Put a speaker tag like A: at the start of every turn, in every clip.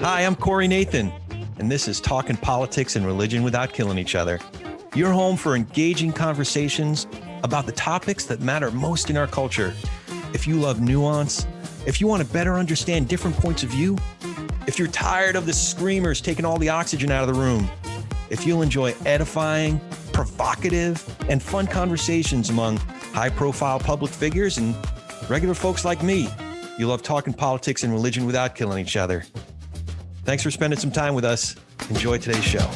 A: Hi, I'm Corey Nathan, and this is Talking Politics and Religion Without Killing Each Other. Your home for engaging conversations about the topics that matter most in our culture. If you love nuance, if you want to better understand different points of view, if you're tired of the screamers taking all the oxygen out of the room, if you'll enjoy edifying, provocative, and fun conversations among high-profile public figures and regular folks like me, you love talking politics and religion without killing each other. Thanks for spending some time with us. Enjoy today's show.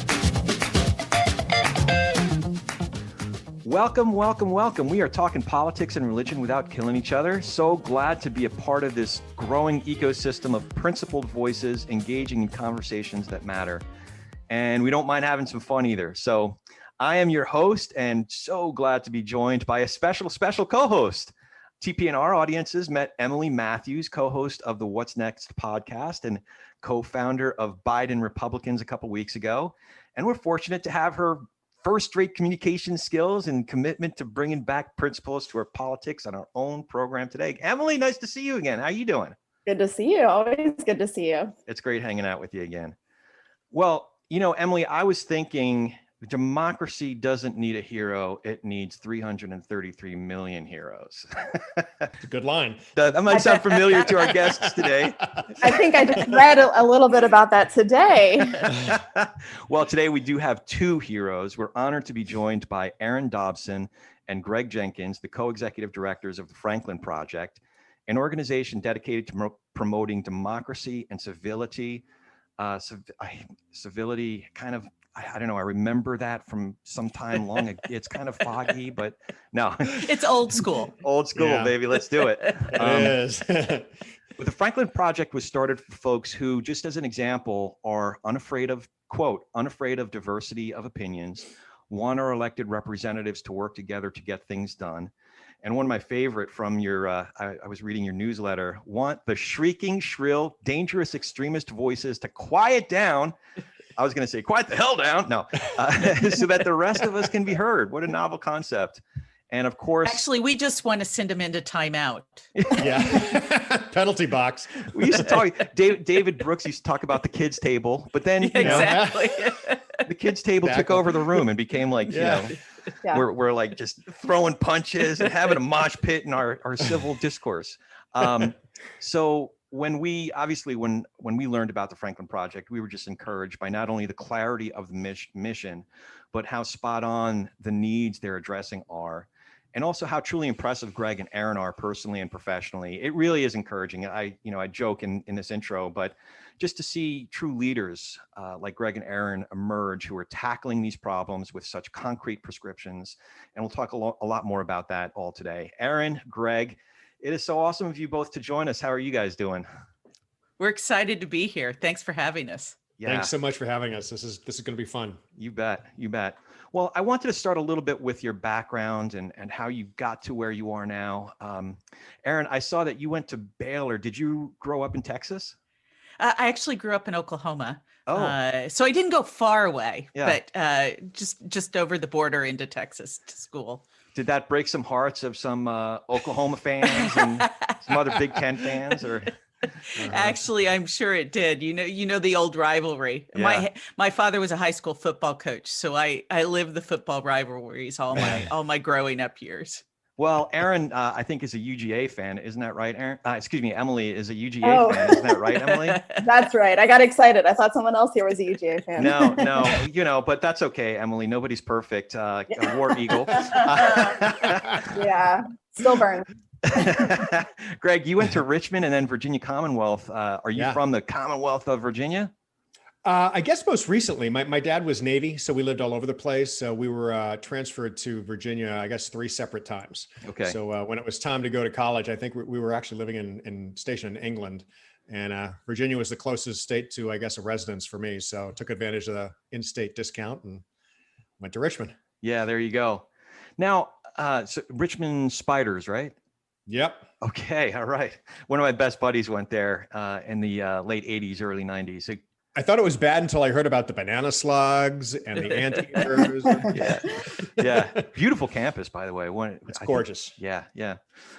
A: Welcome, welcome, welcome. We are talking politics and religion without killing each other. So glad to be a part of this growing ecosystem of principled voices engaging in conversations that matter. And we don't mind having some fun either. So I am your host and so glad to be joined by a special co-host. TPNR audiences met Emily Matthews, co-host of the What's Next podcast and co-founder of Biden Republicans a couple weeks ago. And we're fortunate to have her first-rate communication skills and commitment to bringing back principles to our politics on our own program today. Emily, nice to see you again. How are you doing?
B: Good to see you. Always good to see you.
A: It's great hanging out with you again. Well, you know, Emily, I was thinking democracy doesn't need a hero. It needs 333 million heroes.
C: It's a good line.
A: That might sound familiar to our guests today.
B: I think I just read a little bit about that today.
A: Well, today we do have two heroes. We're honored to be joined by Erin Dobson and Greg Jenkins, the co-executive directors of the Franklin Project, an organization dedicated to promoting democracy and civility. Civility, kind of, I don't know. I remember that from some time long ago. It's kind of foggy, but no.
D: It's old school.
A: Old school, yeah. Baby. Let's do it.
C: It is.
A: The Franklin Project was started for folks who, just as an example, are unafraid of, quote, unafraid of diversity of opinions, want our elected representatives to work together to get things done. And one of my favorite from your, I was reading your newsletter, want the shrieking, shrill, dangerous extremist voices to quiet down. I was going to say, quiet the hell down. No, so that the rest of us can be heard. What a novel concept. And of course,
D: actually, we just want to send them into timeout.
C: Yeah. Penalty box.
A: We used to talk, David Brooks used to talk about the kids table, but then,
D: exactly.
A: The kids table took over the room and became like, we're like just throwing punches and having a mosh pit in our civil discourse. So when we learned about the Franklin Project, we were just encouraged by not only the clarity of the mission, but how spot on the needs they're addressing are, and also how truly impressive Greg and Erin are personally and professionally. It really is encouraging. I joke in this intro, but just to see true leaders like Greg and Erin emerge who are tackling these problems with such concrete prescriptions. And we'll talk a lot more about that all today. Erin, Greg, it is so awesome of you both to join us. How are you guys doing?
D: We're excited to be here. Thanks for having us.
C: Yeah. Thanks so much for having us. This is going to be fun.
A: You bet. Well, I wanted to start a little bit with your background and how you got to where you are now. Erin, I saw that you went to Baylor. Did you grow up in Texas?
D: I actually grew up in Oklahoma.
A: Oh.
D: So I didn't go far away, but just over the border into Texas to school.
A: Did that break some hearts of some Oklahoma fans and some other Big Ten fans? Or
D: Actually, I'm sure it did. You know the old rivalry.
A: Yeah.
D: My father was a high school football coach, so I lived the football rivalries all my growing up years.
A: Well, Erin, I think is a UGA fan, isn't that right, Erin? Emily is a UGA fan, isn't that right, Emily?
B: That's right. I got excited. I thought someone else here was a UGA fan.
A: No, but that's okay, Emily. Nobody's perfect. War Eagle.
B: Yeah, still burns.
A: Greg, you went to Richmond and then Virginia Commonwealth. Are you from the Commonwealth of Virginia?
C: I guess most recently, my dad was Navy, so we lived all over the place. So we were transferred to Virginia, I guess, 3 separate times.
A: Okay.
C: So when it was time to go to college, I think we were actually living stationed in England, and Virginia was the closest state to, I guess, a residence for me. So took advantage of the in-state discount and went to Richmond.
A: Yeah, there you go. Now, so Richmond Spiders, right?
C: Yep.
A: Okay. All right. One of my best buddies went there in the late 80s, early 90s.
C: I thought it was bad until I heard about the banana slugs and the anteaters.
A: Yeah. Beautiful campus, by the way.
C: It's gorgeous.
A: Yeah.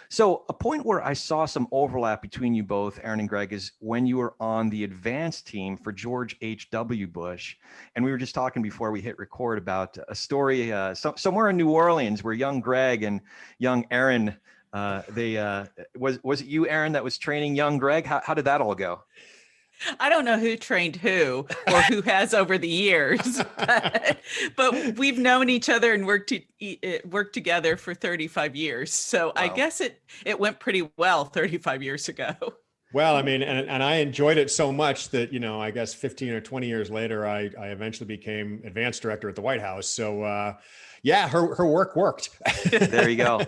A: So a point where I saw some overlap between you both, Erin and Greg, is when you were on the advanced team for George H.W. Bush. And we were just talking before we hit record about a story somewhere in New Orleans where young Greg and young Erin, was it you, Erin, that was training young Greg? How did that all go?
D: I don't know who trained who or who has over the years, but we've known each other and worked together for 35 years. So wow. I guess it went pretty well 35 years ago.
C: Well, I mean, and I enjoyed it so much that, I guess 15 or 20 years later, I eventually became advanced director at the White House. So yeah, her work worked.
A: There you go.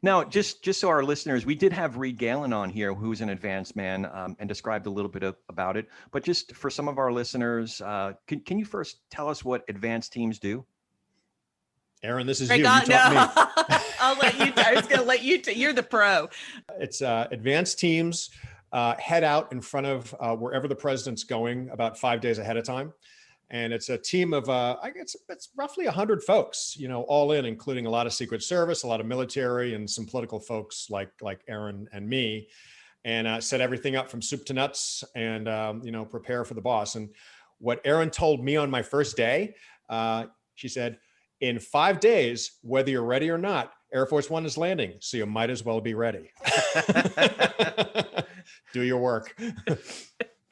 A: Now, just so our listeners, we did have Reed Galen on here, who's an advanced man, and described a little bit about it. But just for some of our listeners, can you first tell us what advanced teams do?
C: Erin, this is you. You taught me.
D: I'll let you. I was going to let you. You're the pro.
C: It's advanced teams head out in front of wherever the president's going about 5 days ahead of time. And it's a team of, I guess it's roughly 100 folks, all in, including a lot of Secret Service, a lot of military, and some political folks like Erin and me, and set everything up from soup to nuts and, prepare for the boss. And what Erin told me on my first day, she said, in 5 days, whether you're ready or not, Air Force One is landing, so you might as well be ready. Do your work.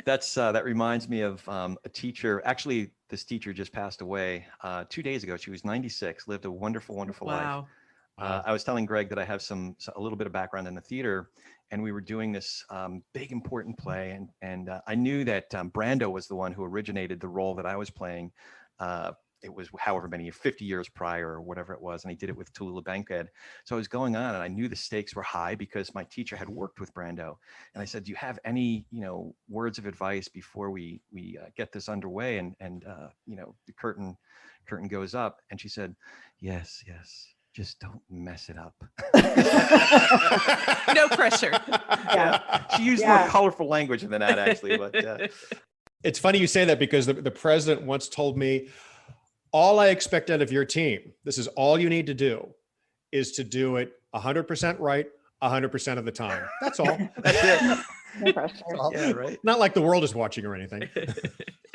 A: That reminds me of a teacher. Actually, this teacher just passed away 2 days ago. She was 96, lived a wonderful, wonderful life. I was telling Greg that I have a little bit of background in the theater, and we were doing this big, important play. And I knew that Brando was the one who originated the role that I was playing. It was however many, 50 years prior or whatever it was. And he did it with Tallulah Bankhead. So I was going on and I knew the stakes were high because my teacher had worked with Brando. And I said, do you have any, words of advice before we get this underway? And the curtain goes up. And she said, yes. Just don't mess it up.
D: No pressure.
A: Yeah. She used more colorful language than that, actually. But
C: it's funny you say that because the president once told me, all I expect out of your team, this is all you need to do, is to do it 100% right, 100% of the time. That's all.
A: That's it.
B: No pressure.
A: Yeah, right.
C: Not like the world is watching or anything.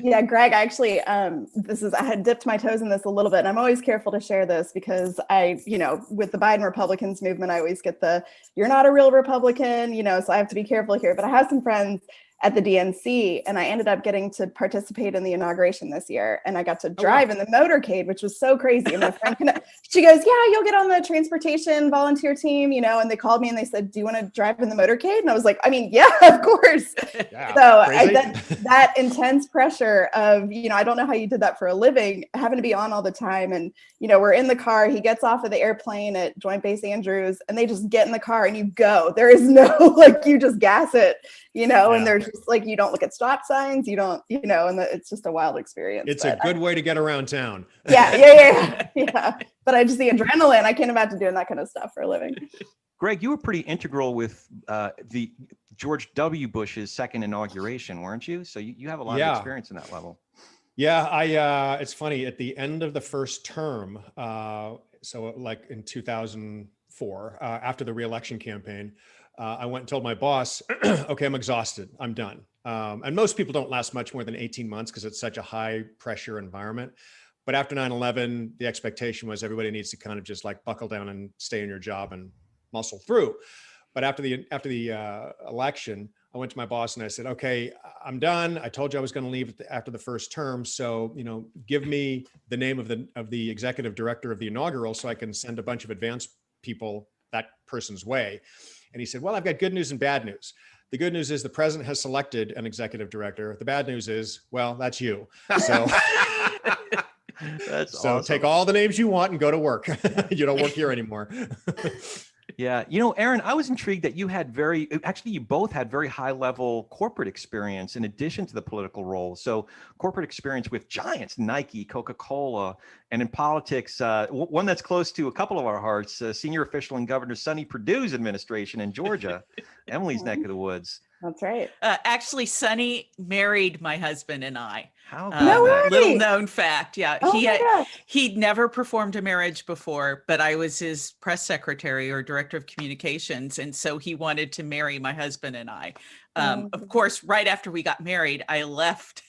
B: Yeah, Greg, actually, I had dipped my toes in this a little bit, and I'm always careful to share this because with the Biden Republicans movement, I always get you're not a real Republican, so I have to be careful here. But I have some friends at the DNC, and I ended up getting to participate in the inauguration this year, and I got to drive in the motorcade, which was so crazy. And my friend, she goes, "Yeah, you'll get on the transportation volunteer team," and they called me and they said, "Do you want to drive in the motorcade?" And I was like, "I mean, yeah, of course." Yeah, so that intense pressure of, I don't know how you did that for a living, having to be on all the time, and we're in the car. He gets off of the airplane at Joint Base Andrews, and they just get in the car and you go. There is no you just gas it. And there's just you don't look at stop signs, you don't, and it's just a wild experience.
C: It's a good way to get around town.
B: Yeah. But the adrenaline, I can't imagine doing that kind of stuff for a living.
A: Greg, you were pretty integral with the George W. Bush's second inauguration, weren't you? So you have a lot of experience in that level.
C: Yeah, it's funny, at the end of the first term, so like in 2004, after the re-election campaign, I went and told my boss, okay, I'm exhausted. I'm done. And most people don't last much more than 18 months because it's such a high pressure environment. But after 9/11, the expectation was everybody needs to kind of just buckle down and stay in your job and muscle through. But after the election, I went to my boss and I said, okay, I'm done. I told you I was going to leave after the first term. So, give me the name of the executive director of the inaugural so I can send a bunch of advanced people that person's way. And he said, well, I've got good news and bad news. The good news is the president has selected an executive director. The bad news is, well, that's you. So,
A: that's awesome.
C: Take all the names you want and go to work. You don't work here anymore.
A: Yeah. Erin, I was intrigued that you both had very high level corporate experience in addition to the political role. So corporate experience with giants, Nike, Coca-Cola, and in politics, one that's close to a couple of our hearts, senior official in Governor Sonny Perdue's administration in Georgia, Emily's neck of the woods.
B: That's right.
D: Actually, Sonny married my husband and I.
A: How
B: No way.
D: Little known fact. Yeah.
B: Oh my gosh.
D: He'd never performed a marriage before, but I was his press secretary or director of communications. And so he wanted to marry my husband and I. Of course, right after we got married, I left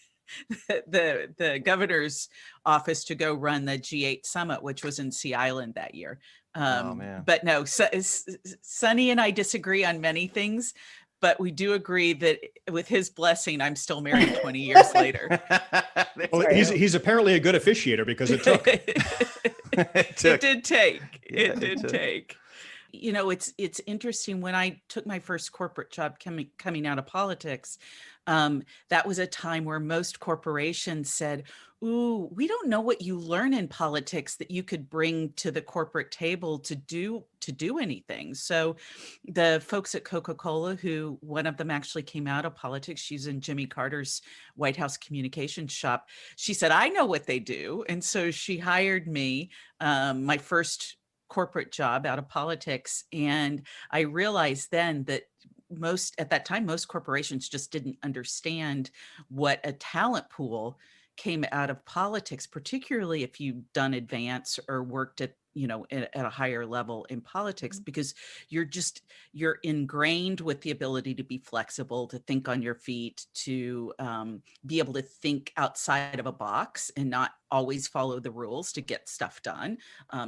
D: the governor's office to go run the G8 summit, which was in Sea Island that year.
A: Oh, man.
D: But no, Sonny and I disagree on many things, but we do agree that with his blessing, I'm still married 20 years later.
C: Well, he's apparently a good officiator because it took.
D: It did take. It did take. You know, it's interesting. When I took my first corporate job coming out of politics, that was a time where most corporations said, "Ooh, we don't know what you learn in politics that you could bring to the corporate table to do anything." So the folks at Coca-Cola, who one of them actually came out of politics, she's in Jimmy Carter's White House communications shop. She said, "I know what they do." And so she hired me, my first corporate job out of politics. And I realized then that at that time, most corporations just didn't understand what a talent pool came out of politics, particularly if you've done advance or worked at a higher level in politics, because you're ingrained with the ability to be flexible, to think on your feet, to be able to think outside of a box and not always follow the rules to get stuff done.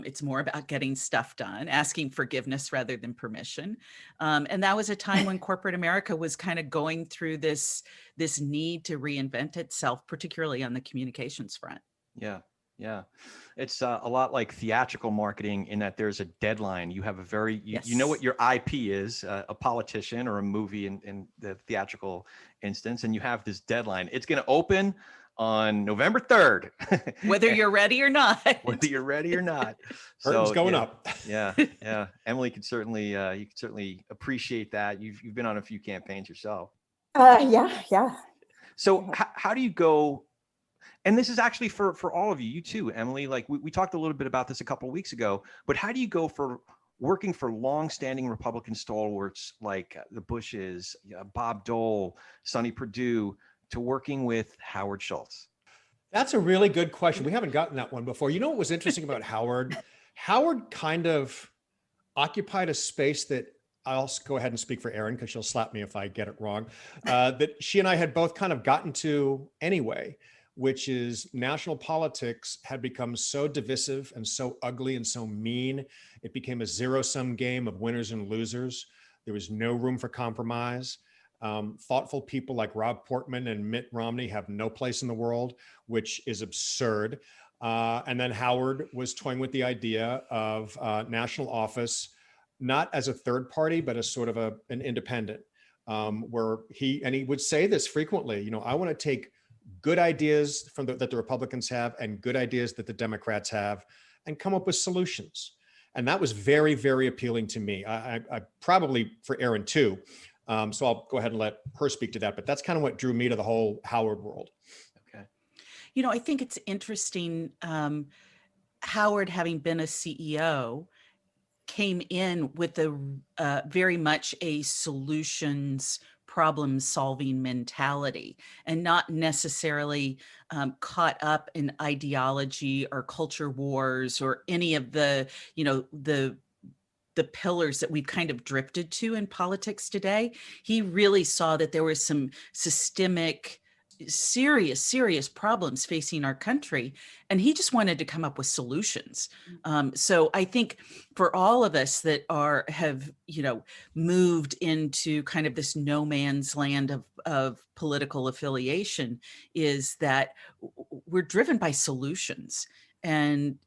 D: It's more about getting stuff done, asking forgiveness rather than permission. And that was a time when corporate America was kind of going through this need to reinvent itself, particularly on the communications front.
A: Yeah. Yeah. It's a lot like theatrical marketing in that there's a deadline. You have you know what your IP is, a politician or a movie in the theatrical instance, and you have this deadline. It's going to open on November 3rd.
D: Whether you're ready or not.
A: Whether you're ready or not.
C: Curtain's going up.
A: Yeah. Yeah. Emily could certainly, you could certainly appreciate that. You've been on a few campaigns yourself.
B: Yeah.
A: So how do you go? And this is actually for all of you too, Emily. Like we talked a little bit about this a couple of weeks ago, but how do you go for working for long-standing Republican stalwarts like the Bushes, Bob Dole, Sonny Perdue, to working with Howard Schultz?
C: That's a really good question. We haven't gotten that one before. You know what was interesting about Howard? Howard kind of occupied a space that I'll go ahead and speak for Erin because she'll slap me if I get it wrong, that she and I had both kind of gotten to anyway, which is national politics had become so divisive and so ugly and so mean. It became a zero-sum game of winners and losers. There was no room for compromise. Thoughtful people like Rob Portman and Mitt Romney have no place in the world, which is absurd. And then Howard was toying with the idea of national office, not as a third party, but as sort of an independent, where he would say this frequently, I want to take good ideas that the Republicans have and good ideas that the Democrats have and come up with solutions. And that was very, very appealing to me. I probably for Erin too. So I'll go ahead and let her speak to that, but that's kind of what drew me to the whole Howard world.
A: Okay.
D: I think it's interesting. Howard, having been a CEO, came in with very much a solutions problem-solving mentality and not necessarily caught up in ideology or culture wars or any of the pillars that we've kind of drifted to in politics today. He really saw that there was some systemic, serious problems facing our country, and he just wanted to come up with solutions. So I think for all of us that have moved into kind of this no man's land of political affiliation, is that we're driven by solutions. And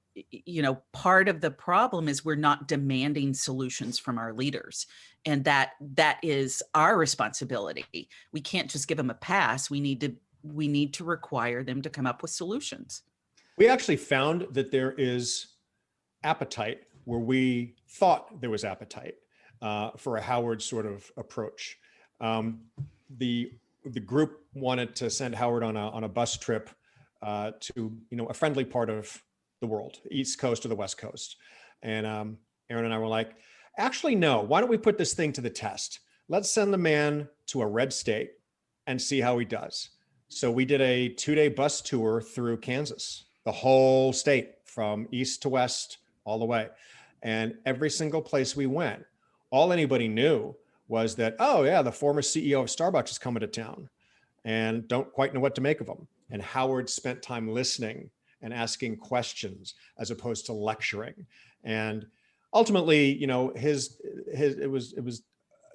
D: part of the problem is we're not demanding solutions from our leaders. And that is our responsibility. We can't just give them a pass. We need to require them to come up with solutions.
C: We actually found that there is appetite where we thought there was appetite for a Howard sort of approach. The group wanted to send Howard on a bus trip to a friendly part of the world, East Coast or the West Coast. And Erin and I were like, actually, no, why don't we put this thing to the test? let's send the man to a red state and see how he does. So we did a 2-day bus tour through Kansas, the whole state from east to west, all the way. And every single place we went, all anybody knew was that, oh yeah, the former CEO of Starbucks is coming to town and don't quite know what to make of him. And Howard spent time listening and asking questions as opposed to lecturing. And ultimately, you know, it was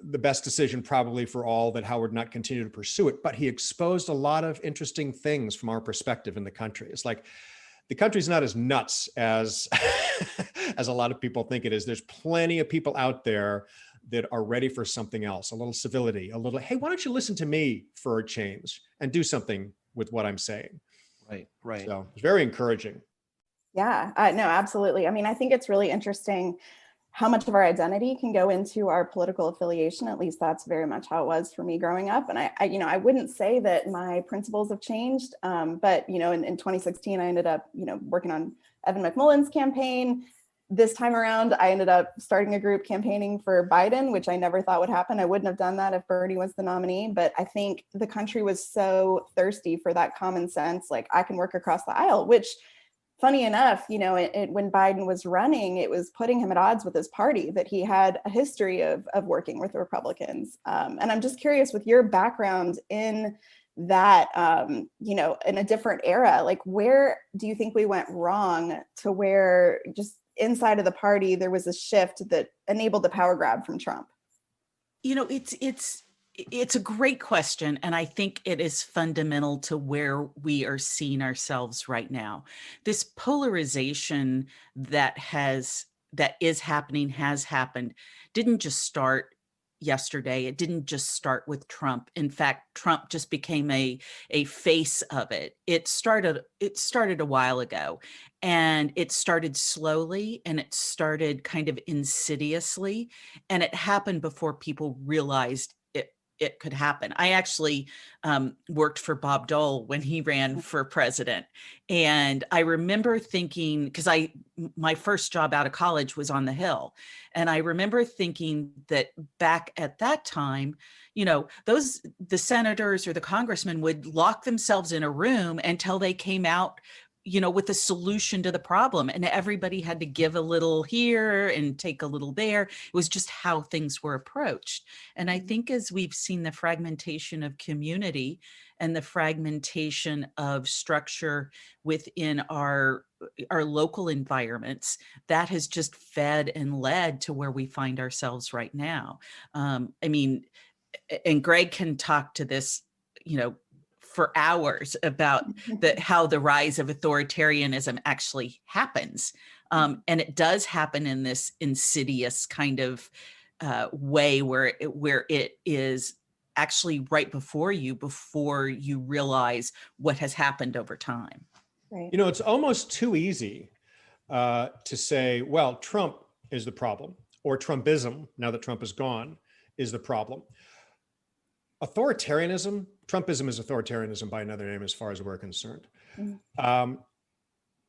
C: the best decision probably for all that Howard not continue to pursue it, but he exposed a lot of interesting things from our perspective in the country. It's like, the country's not as nuts as, as a lot of people think it is. There's plenty of people out there that are ready for something else, a little civility, a little, hey, why don't you listen to me for a change and do something with what I'm saying?
A: Right, right.
C: So it's very encouraging.
B: Yeah, no, absolutely. I mean, I think it's really interesting how much of our identity can go into our political affiliation. At least that's very much how it was for me growing up. And I wouldn't say that my principles have changed, but, you know, in 2016, I ended up, you know, working on Evan McMullen's campaign. This time around, I ended up starting a group campaigning for Biden, which I never thought would happen. I wouldn't have done that if Bernie was the nominee, but I think the country was so thirsty for that common sense, like I can work across the aisle, which, funny enough, you know, when Biden was running, it was putting him at odds with his party, that he had a history of working with Republicans. And I'm just curious, with your background in that, you know, in a different era, like where do you think we went wrong to where just inside of the party, there was a shift that enabled the power grab from Trump?
D: You know, it's a great question. And I think it is fundamental to where we are seeing ourselves right now. This polarization that is happening, has happened, didn't just start yesterday. It didn't just start with Trump. In fact, Trump just became a face of it. It started a while ago, and it started slowly, and it started kind of insidiously, and it happened before people realized it could happen. I actually worked for Bob Dole when he ran for president. And I remember thinking, because my first job out of college was on the Hill. And I remember thinking that back at that time, you know, the senators or the congressmen would lock themselves in a room until they came out, you know, with a solution to the problem, and everybody had to give a little here and take a little there. It was just how things were approached. And I think as we've seen the fragmentation of community and the fragmentation of structure within our local environments, that has just fed and led to where we find ourselves right now. I mean, and Greg can talk to this, you know, for hours about how the rise of authoritarianism actually happens. And it does happen in this insidious kind of way where it is actually right before you realize what has happened over time.
B: Right.
C: You know, it's almost too easy to say, well, Trump is the problem, or Trumpism, now that Trump is gone, is the problem. Authoritarianism, Trumpism is authoritarianism by another name, as far as we're concerned. Mm-hmm.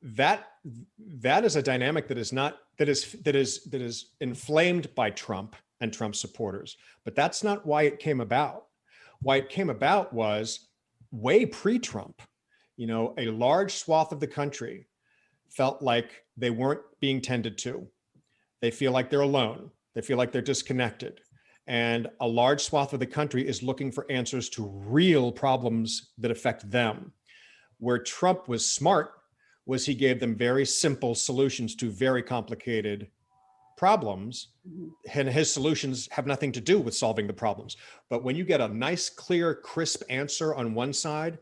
C: That is a dynamic that is inflamed by Trump and Trump supporters, but that's not why it came about. Why it came about was way pre-Trump. You know, a large swath of the country felt like they weren't being tended to. They feel like they're alone. They feel like they're disconnected. And a large swath of the country is looking for answers to real problems that affect them. Where Trump was smart was he gave them very simple solutions to very complicated problems. And his solutions have nothing to do with solving the problems. But when you get a nice, clear, crisp answer on one side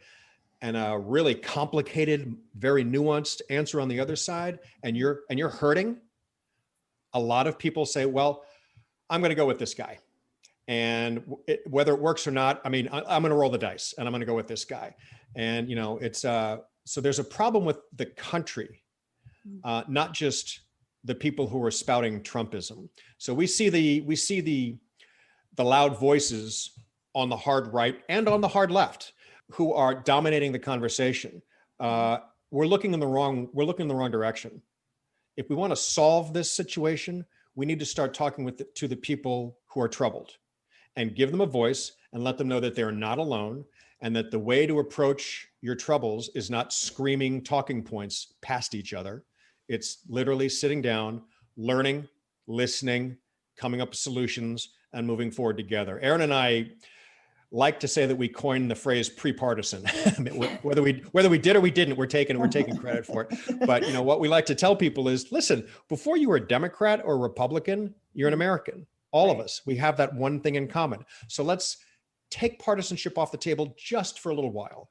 C: and a really complicated, very nuanced answer on the other side, and you're hurting, a lot of people say, well, I'm going to go with this guy. And whether it works or not, I mean, I'm going to roll the dice and I'm going to go with this guy. And, you know, it's so there's a problem with the country, not just the people who are spouting Trumpism. So we see the loud voices on the hard right and on the hard left who are dominating the conversation. We're looking in the wrong direction. If we want to solve this situation, we need to start talking to the people who are troubled. and give them a voice and let them know that they're not alone, and that the way to approach your troubles is not screaming talking points past each other. It's literally sitting down, learning, listening, coming up with solutions, and moving forward together. Erin and I like to say that we coined the phrase pre-partisan. whether we did or we didn't, we're taking credit for it. But what we like to tell people is, listen, before you were a Democrat or a Republican, you're an American. All of us, we have that one thing in common. So let's take partisanship off the table just for a little while.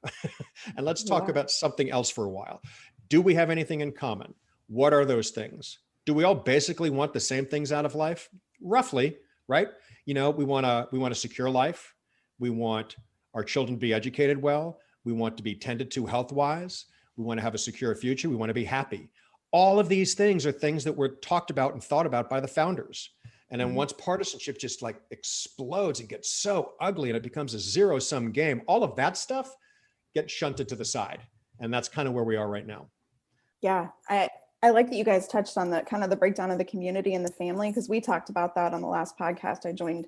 C: And let's talk about something else for a while. Do we have anything in common? What are those things? Do we all basically want the same things out of life? Roughly, right? We want a secure life. We want our children to be educated well. We want to be tended to health-wise. We want to have a secure future. We want to be happy. All of these things are things that were talked about and thought about by the founders. And then once partisanship just like explodes and gets so ugly and it becomes a zero-sum game, all of that stuff gets shunted to the side. And that's kind of where we are right now. Yeah,
B: I like that you guys touched on the kind of the breakdown of the community and the family, because we talked about that on the last podcast I joined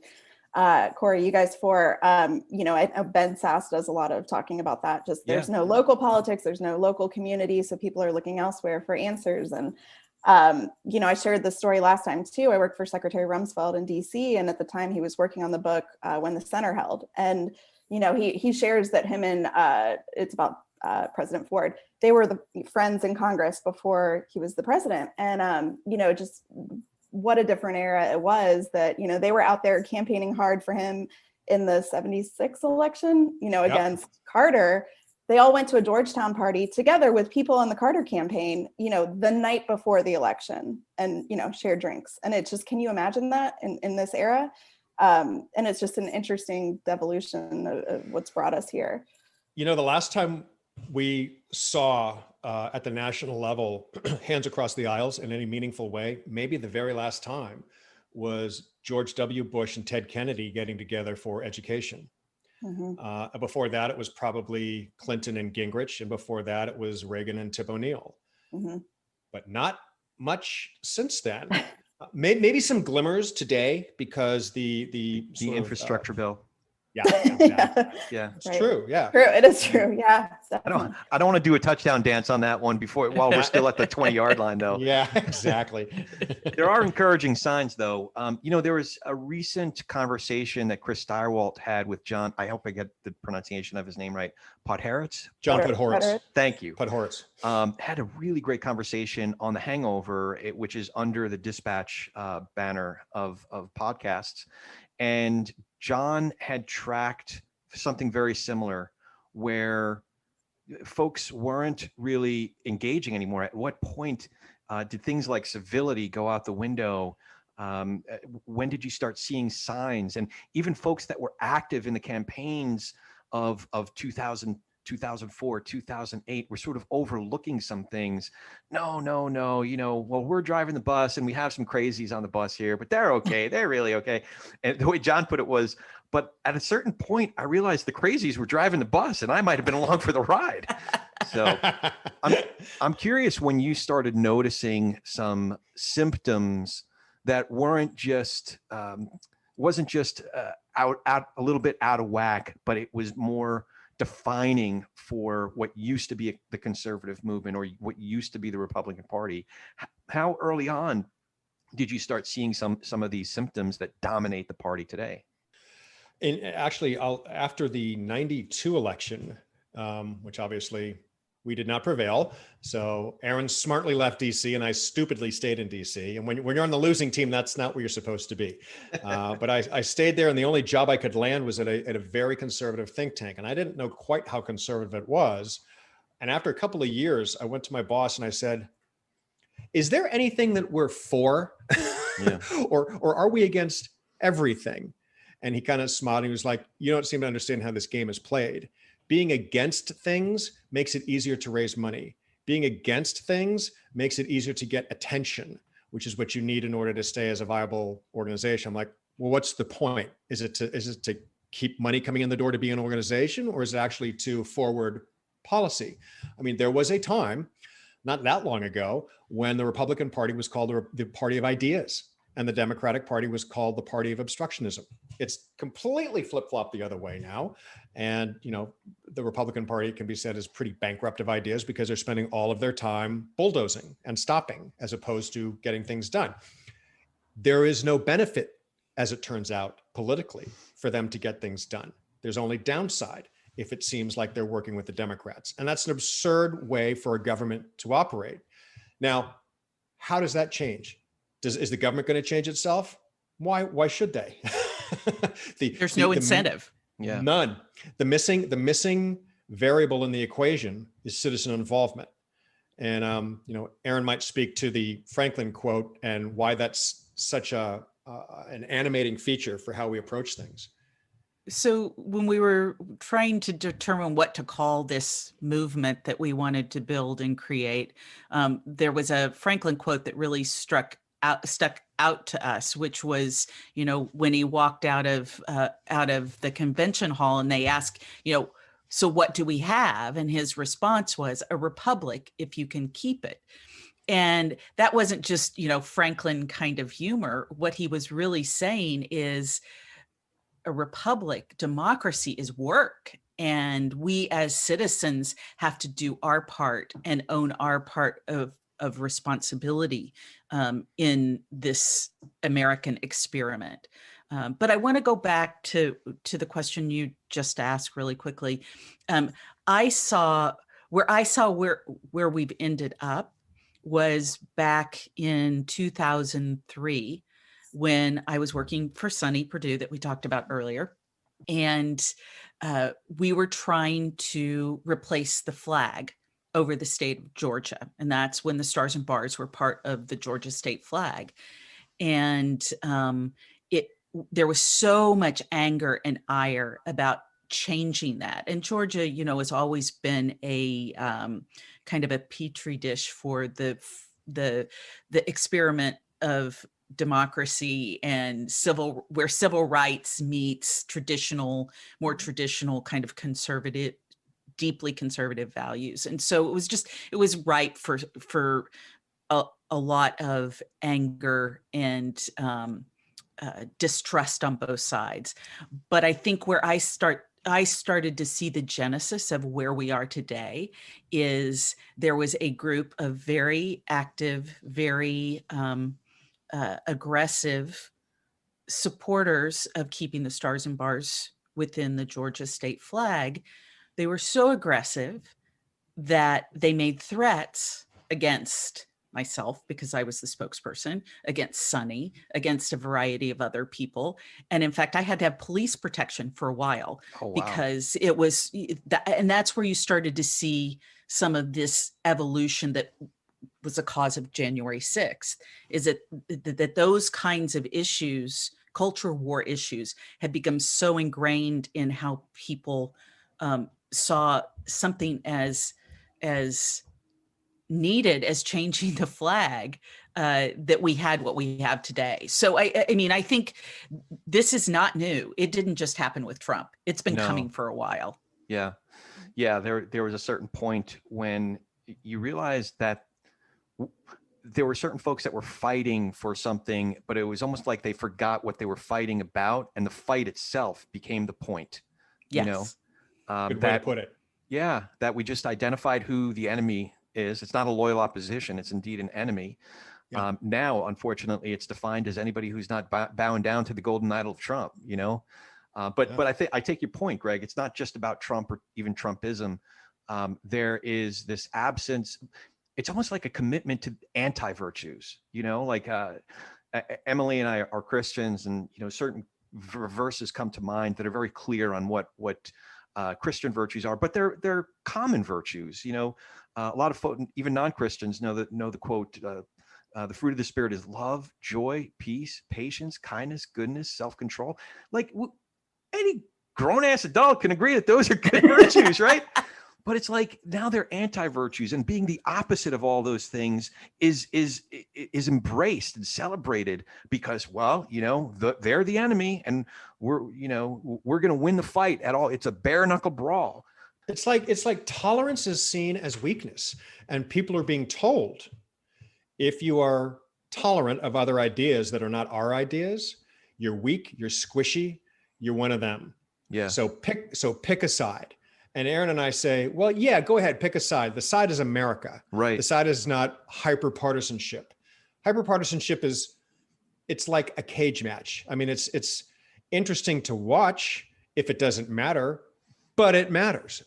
B: Corey, you guys for. I know Ben Sass does a lot of talking about that. Just there's no local politics, there's no local community, so people are looking elsewhere for answers. And I shared this story last time too. I worked for Secretary Rumsfeld in DC, and at the time he was working on the book When the Center Held. And he shares that him and it's about President Ford, they were the friends in Congress before he was the president. And just what a different era it was that they were out there campaigning hard for him in the 76 election, against Carter. They all went to a Georgetown party together with people on the Carter campaign, the night before the election, and, shared drinks. And it's just, can you imagine that in this era? And it's just an interesting devolution of what's brought us here.
C: The last time we saw at the national level hands across the aisles in any meaningful way, maybe the very last time, was George W. Bush and Ted Kennedy getting together for education. Mm-hmm. Before that, it was probably Clinton and Gingrich. And before that, it was Reagan and Tip O'Neill. Mm-hmm. But not much since then. Maybe some glimmers today because the
A: infrastructure bill.
C: Yeah, exactly.
A: Yeah,
C: it's true. Yeah,
B: true. It is true. Yeah,
A: definitely. I don't want to do a touchdown dance on that one while we're still at the 20-yard line, though.
C: Yeah, exactly.
A: There are encouraging signs, though. There was a recent conversation that Chris Steyerwalt had with John. I hope I get the pronunciation of his name right. Podhoretz.
C: John Podhoretz.
A: Thank you.
C: Podhoretz.
A: Had a really great conversation on The Hangover, which is under the Dispatch banner of podcasts. And John had tracked something very similar where folks weren't really engaging anymore. At what point did things like civility go out the window? When did you start seeing signs? And even folks that were active in the campaigns of 2004, 2008, we're sort of overlooking some things. No, well, we're driving the bus and we have some crazies on the bus here, but they're okay. They're really okay. And the way John put it was, but at a certain point, I realized the crazies were driving the bus and I might've been along for the ride. So I'm curious when you started noticing some symptoms that wasn't just out a little bit out of whack, but it was more defining for what used to be the conservative movement or what used to be the Republican Party. How early on did you start seeing some of these symptoms that dominate the party today?
C: And actually, after the 92 election, which obviously we did not prevail. So Erin smartly left DC and I stupidly stayed in DC. And when you're on the losing team, that's not where you're supposed to be. But I stayed there, and the only job I could land was at a very conservative think tank. And I didn't know quite how conservative it was. And after a couple of years, I went to my boss and I said, is there anything that we're for? Yeah. or are we against everything? And he kind of smiled. He was like, you don't seem to understand how this game is played. Being against things makes it easier to raise money. Being against things makes it easier to get attention, which is what you need in order to stay as a viable organization. I'm like, well, what's the point? Is it to keep money coming in the door to be an organization, or is it actually to forward policy? I mean, there was a time, not that long ago, when the Republican Party was called the Party of Ideas, and the Democratic Party was called the Party of Obstructionism. It's completely flip-flopped the other way now. And, the Republican Party can be said as pretty bankrupt of ideas because they're spending all of their time bulldozing and stopping as opposed to getting things done. There is no benefit, as it turns out, politically for them to get things done. There's only downside if it seems like they're working with the Democrats. And that's an absurd way for a government to operate. Now, how does that change? Is the government going to change itself? Why should they?
D: There's no incentive.
A: Yeah.
C: None. The missing variable in the equation is citizen involvement. And Erin might speak to the Franklin quote and why that's such an animating feature for how we approach things.
D: So when we were trying to determine what to call this movement that we wanted to build and create, there was a Franklin quote that really stuck out to us, which was, when he walked out of the convention hall and they asked, so what do we have? And his response was, a republic if you can keep it. And that wasn't just, Franklin kind of humor. What he was really saying is a republic, democracy is work. And we as citizens have to do our part and own our part of responsibility in this American experiment. But I want to go back to the question you just asked really quickly. I saw where we've ended up was back in 2003 when I was working for SUNY Purdue that we talked about earlier. And we were trying to replace the flag over the state of Georgia. And that's when the stars and bars were part of the Georgia state flag. And there was so much anger and ire about changing that. And Georgia, has always been a kind of a petri dish for the experiment of democracy and where civil rights meets more traditional kind of conservative, deeply conservative values. And so it was ripe for a lot of anger and distrust on both sides. But I think where I started to see the genesis of where we are today is there was a group of very active, very aggressive supporters of keeping the stars and bars within the Georgia state flag. They were so aggressive that they made threats against myself, because I was the spokesperson, against SUNY, against a variety of other people. And in fact, I had to have police protection for a while.
A: Oh, wow.
D: Because it was, and that's where you started to see some of this evolution that was the cause of January 6th, is that those kinds of issues, culture war issues, had become so ingrained in how people saw something as needed as changing the flag, that we had what we have today. So I think this is not new. It didn't just happen with Trump. It's been coming for a while.
A: Yeah. There was a certain point when you realized that there were certain folks that were fighting for something, but it was almost like they forgot what they were fighting about, and the fight itself became the point.
D: Yes.
C: Good way to put it.
A: Yeah, that we just identified who the enemy is. It's not a loyal opposition. It's indeed an enemy. Yeah. Now, unfortunately, it's defined as anybody who's not bowing down to the golden idol of Trump, But I take your point, Greg. It's not just about Trump or even Trumpism. There is this absence. It's almost like a commitment to anti-virtues, like Emily and I are Christians, and, certain verses come to mind that are very clear on what Christian virtues are, but they're common virtues. A lot of folks, even non-Christians, know the quote, the fruit of the Spirit is love, joy, peace, patience, kindness, goodness, self-control. Like any grown-ass adult can agree that those are good virtues, right? But it's like now they're anti-virtues, and being the opposite of all those things is embraced and celebrated because, well, they're the enemy, and we're going to win the fight at all. It's a bare knuckle brawl.
C: It's like tolerance is seen as weakness, and people are being told, if you are tolerant of other ideas that are not our ideas, you're weak, you're squishy, you're one of them.
A: Yeah.
C: So pick a side. And Erin and I say, well, yeah, go ahead, pick a side. The side is America.
A: Right.
C: The side is not hyper-partisanship. Hyper-partisanship it's like a cage match. I mean, it's interesting to watch if it doesn't matter, but it matters.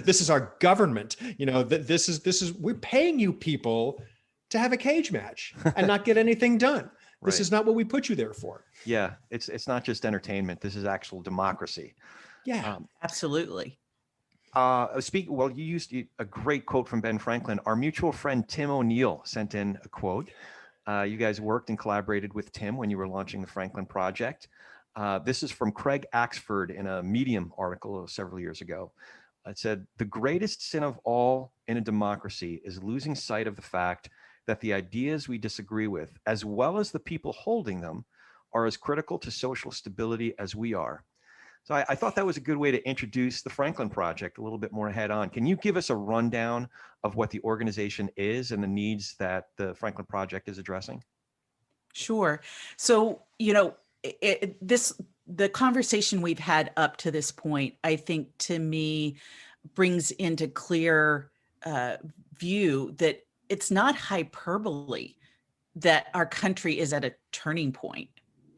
C: This is our government. This is we're paying you people to have a cage match and not get anything done. This is not what we put you there for.
A: Yeah, it's not just entertainment. This is actual democracy.
C: Yeah,
A: You
D: Absolutely.
A: used a great quote from Ben Franklin. Our mutual friend Tim O'Neill sent in a quote. You guys worked and collaborated with Tim when you were launching the Franklin Project. This is from Craig Axford in a Medium article several years ago. It said, "The greatest sin of all in a democracy is losing sight of the fact that the ideas we disagree with, as well as the people holding them, are as critical to social stability as we are." So I thought that was a good way to introduce the Franklin Project a little bit more head on. Can you give us a rundown of what the organization is and the needs that the Franklin Project is addressing?
D: Sure. So, the conversation we've had up to this point, I think to me brings into clear view that it's not hyperbole that our country is at a turning point.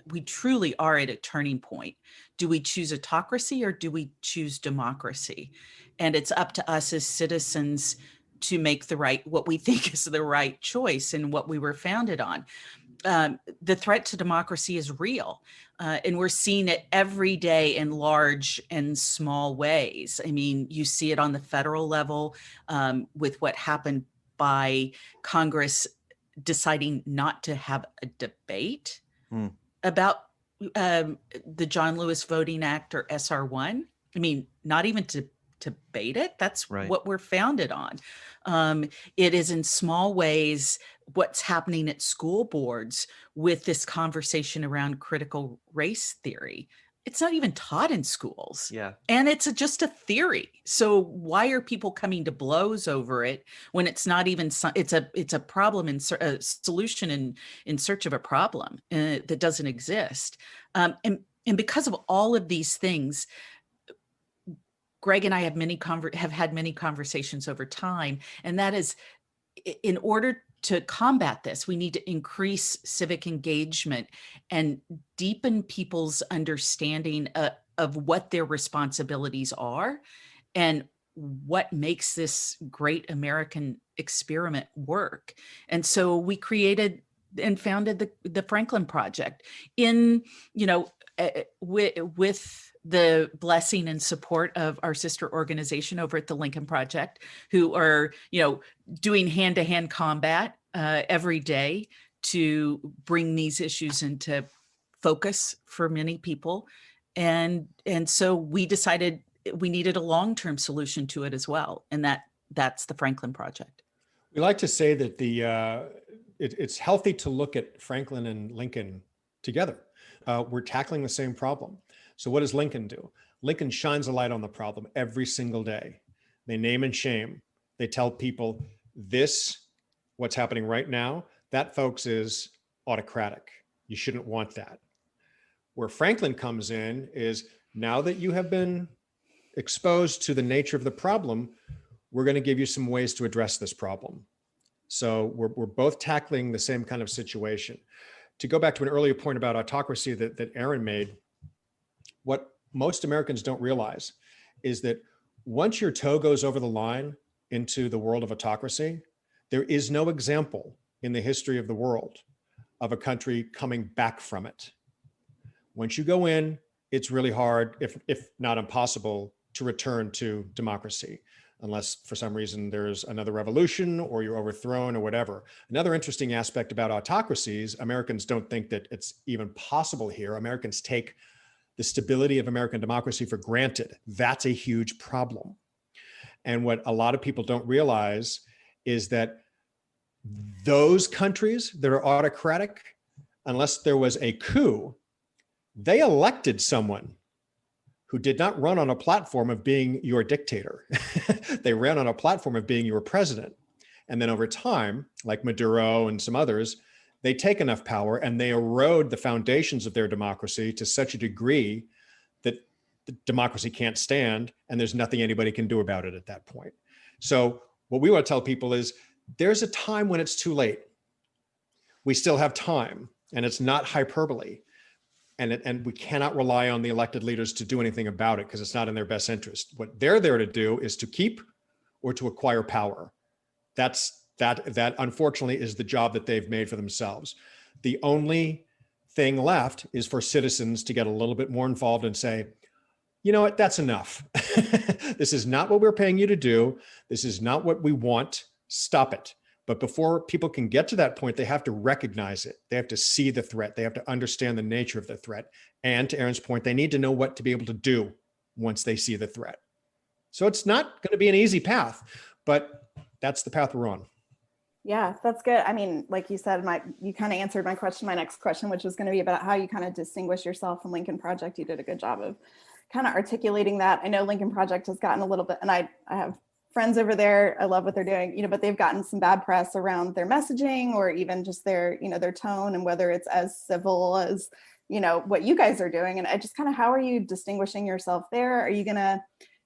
D: We truly are at a turning point. Do we choose autocracy or do we choose democracy? And it's up to us as citizens to make what we think is the right choice and what we were founded on. The threat to democracy is real, and we're seeing it every day in large and small ways. I mean, you see it on the federal level with what happened by Congress deciding not to have a debate about the John Lewis Voting Act or SR1. I mean, not even to debate it. That's what we're founded on. It is in small ways what's happening at school boards with this conversation around critical race theory. It's not even taught in schools.
A: Yeah.
D: And it's just a theory. So why are people coming to blows over it when it's not even, it's a problem and a solution in search of a problem that doesn't exist. And because of all of these things, Greg and I have had many conversations over time, and that is, in order to combat this, we need to increase civic engagement and deepen people's understanding of what their responsibilities are and what makes this great American experiment work. And so we created and founded the Franklin Project with the blessing and support of our sister organization over at the Lincoln Project, who are, doing hand-to-hand combat every day to bring these issues into focus for many people. And so we decided we needed a long-term solution to it as well. And that's the Franklin Project.
C: We like to say that it's healthy to look at Franklin and Lincoln together. We're tackling the same problem. So what does Lincoln do? Lincoln shines a light on the problem every single day. They name and shame. They tell people what's happening right now, that, folks, is autocratic. You shouldn't want that. Where Franklin comes in is, now that you have been exposed to the nature of the problem, we're going to give you some ways to address this problem. So we're both tackling the same kind of situation. To go back to an earlier point about autocracy that Erin made, what most Americans don't realize is that once your toe goes over the line into the world of autocracy, there is no example in the history of the world of a country coming back from it. Once you go in, it's really hard, if not impossible, to return to democracy, unless for some reason there's another revolution or you're overthrown or whatever. Another interesting aspect about autocracies, Americans don't think that it's even possible here. Americans take the stability of American democracy for granted. That's a huge problem. And what a lot of people don't realize is that those countries that are autocratic, unless there was a coup, they elected someone who did not run on a platform of being your dictator. They ran on a platform of being your president. And then over time, like Maduro and some others, they take enough power and they erode the foundations of their democracy to such a degree that the democracy can't stand, and there's nothing anybody can do about it at that point. So what we want to tell people is there's a time when it's too late. We still have time, and it's not hyperbole. And we cannot rely on the elected leaders to do anything about it because it's not in their best interest. What they're there to do is to keep or to acquire power. That unfortunately is the job that they've made for themselves. The only thing left is for citizens to get a little bit more involved and say, you know what, that's enough. This is not what we're paying you to do. This is not what we want. Stop it. But before people can get to that point, they have to recognize it. They have to see the threat. They have to understand the nature of the threat. And to Erin's point, they need to know what to be able to do once they see the threat. So it's not going to be an easy path, but that's the path we're on.
B: Yeah, that's good. I mean, like you said, you kind of answered my next question, which was going to be about how you kind of distinguish yourself from Lincoln Project. You did a good job of kind of articulating that. I know Lincoln Project has gotten a little bit, and I have friends over there. I love what they're doing, but they've gotten some bad press around their messaging or even just their, their tone, and whether it's as civil as, what you guys are doing. And I just kind of, how are you distinguishing yourself there?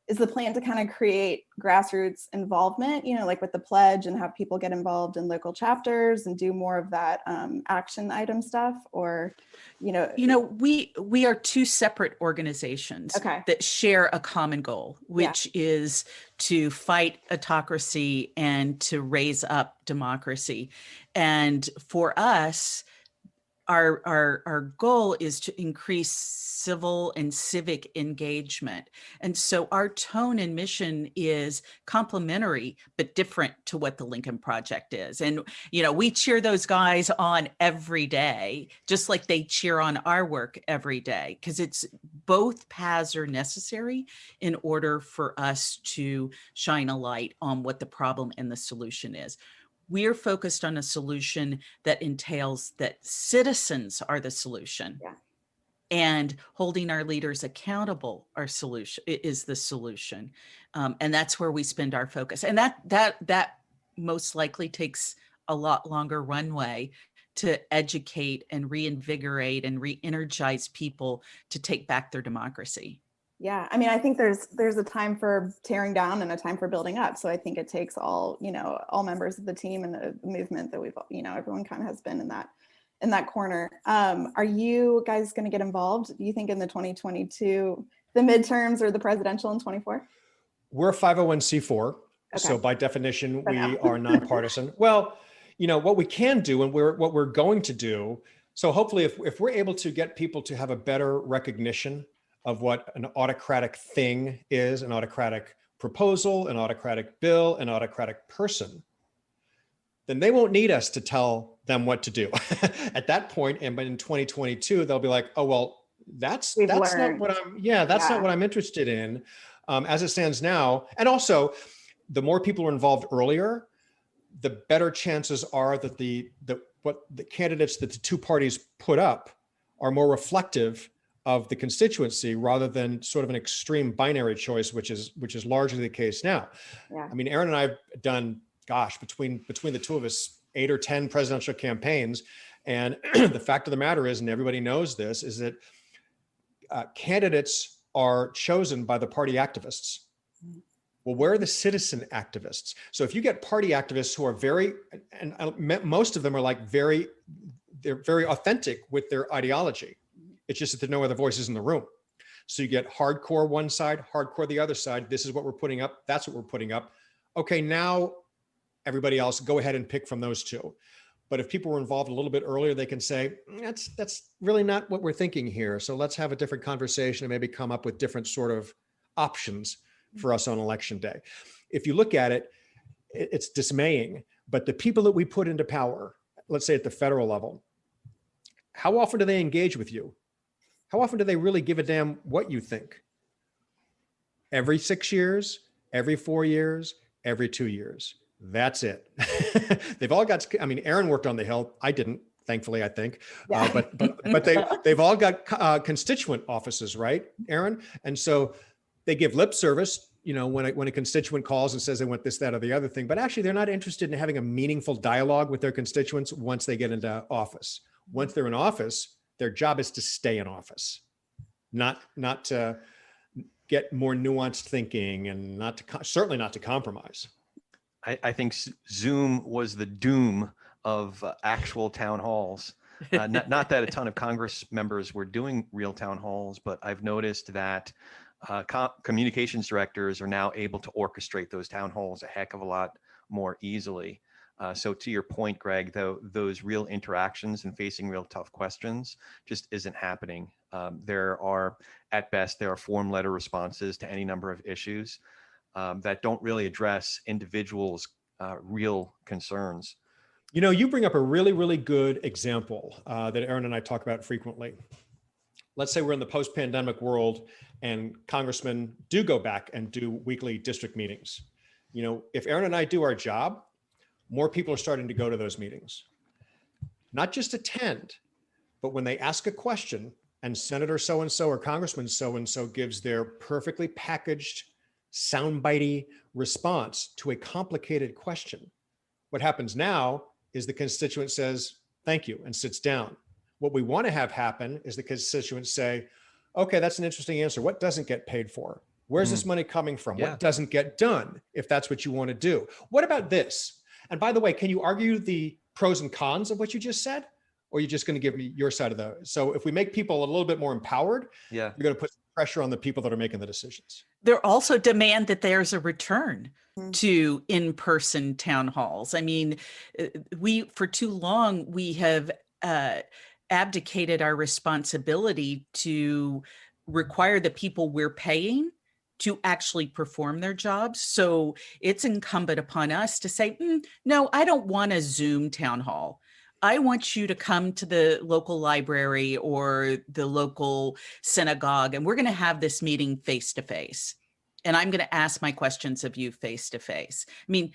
B: Is the plan to kind of create grassroots involvement, like with the pledge, and have people get involved in local chapters and do more of that action item stuff? Or,
D: we are two separate organizations that share a common goal, which is to fight autocracy and to raise up democracy. And for us, our goal is to increase civil and civic engagement. And so our tone and mission is complementary, but different to what the Lincoln Project is. And, we cheer those guys on every day, just like they cheer on our work every day, because it's both paths are necessary in order for us to shine a light on what the problem and the solution is. We're focused on a solution that entails that citizens are the solution, and holding our leaders accountable is the solution. And that's where we spend our focus. And that most likely takes a lot longer runway to educate and reinvigorate and re-energize people to take back their democracy.
B: Yeah, I mean, I think there's a time for tearing down and a time for building up. So I think it takes all members of the team and the movement that we've, everyone kind of has been in that corner. Are you guys going to get involved, do you think, in the 2022, the midterms or the presidential in 24? We're
C: a 501c4. So by definition, we are nonpartisan. Well, what we can do and what we're going to do. So hopefully if we're able to get people to have a better recognition of what an autocratic thing is, an autocratic proposal, an autocratic bill, an autocratic person, then they won't need us to tell them what to do. At that point, and in 2022, they'll be like, oh, well, that's not what I'm interested in as it stands now. And also, the more people are involved earlier, the better chances are that what the candidates that the two parties put up are more reflective of the constituency rather than sort of an extreme binary choice, which is largely the case now. Yeah. I mean, Erin and I have done, between the two of us, 8 or 10 presidential campaigns. And the fact of the matter is, and everybody knows this, is that candidates are chosen by the party activists. Well, where are the citizen activists? So if you get party activists who are most of them are they're very authentic with their ideology. It's just that there are no other voices in the room. So you get hardcore one side, hardcore the other side. This is what we're putting up. That's what we're putting up. Okay, now everybody else, go ahead and pick from those two. But if people were involved a little bit earlier, they can say, that's really not what we're thinking here. So let's have a different conversation and maybe come up with different sort of options for us on election day. If you look at it, it's dismaying. But the people that we put into power, let's say at the federal level, how often do they engage with you? How often do they really give a damn what you think? Every 6 years, every 4 years, every 2 years. That's it. They've all got, Erin worked on the Hill. I didn't, thankfully, I think. Yeah. But they've all got constituent offices, right, Erin? And so they give lip service, when a constituent calls and says they want this, that, or the other thing, but actually they're not interested in having a meaningful dialogue with their constituents once they get into office. Once they're in office, their job is to stay in office, not to get more nuanced thinking and certainly not to compromise.
A: I think Zoom was the doom of actual town halls. Not that a ton of Congress members were doing real town halls, but I've noticed that communications directors are now able to orchestrate those town halls a heck of a lot more easily. So to your point, Greg, those real interactions and facing real tough questions just isn't happening. There are form letter responses to any number of issues that don't really address individuals' real concerns.
C: You bring up a really, really good example that Erin and I talk about frequently. Let's say we're in the post-pandemic world and congressmen do go back and do weekly district meetings. If Erin and I do our job, more people are starting to go to those meetings. Not just attend, but when they ask a question and Senator so-and-so or Congressman so-and-so gives their perfectly packaged, soundbitey response to a complicated question, what happens now is the constituent says, thank you, and sits down. What we want to have happen is the constituents say, okay, that's an interesting answer. What doesn't get paid for? Where's this money coming from?
A: Yeah.
C: What doesn't get done if that's what you want to do? What about this? And by the way, can you argue the pros and cons of what you just said? Or are you just going to give me your side of the, so if we make people a little bit more empowered, you're going to put pressure on the people that are making the decisions.
D: There also demand that there's a return to in-person town halls. I mean, for too long, we have abdicated our responsibility to require the people we're paying to actually perform their jobs. So it's incumbent upon us to say, no, I don't want a Zoom town hall. I want you to come to the local library or the local synagogue, and we're going to have this meeting face to face. And I'm going to ask my questions of you face to face. I mean,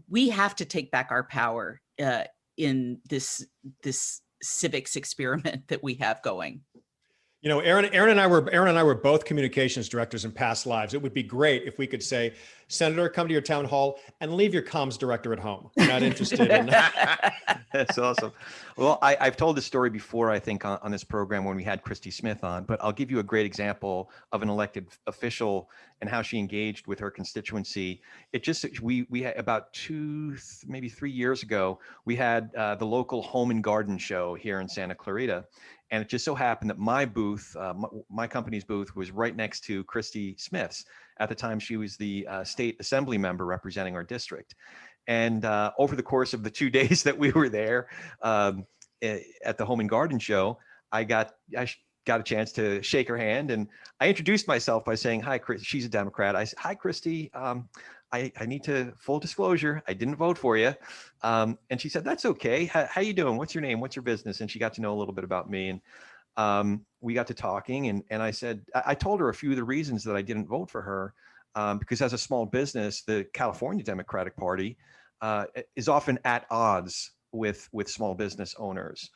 D: we have to take back our power in this civics experiment that we have going.
C: Erin and I were both communications directors in past lives. It would be great if we could say, Senator, come to your town hall and leave your comms director at home. We're not interested in that.
A: That's awesome. Well, I've told this story before, I think, on this program when we had Christy Smith on, but I'll give you a great example of an elected official and how she engaged with her constituency. We had about 2, maybe 3 years ago, we had the local home and garden show here in Santa Clarita. And it just so happened that my booth, my company's booth, was right next to Christy Smith's. At the time, she was the state assembly member representing our district. And over the course of the 2 days that we were there at the home and garden show, I got a chance to shake her hand. And I introduced myself by saying, hi, Chris. She's a Democrat. I said, hi, Christy. I need to, full disclosure, I didn't vote for you. And she said, that's okay. How you doing? What's your name? What's your business? And she got to know a little bit about me. And we got to talking. And I said, I told her a few of the reasons that I didn't vote for her. Because as a small business, the California Democratic Party is often at odds with small business owners.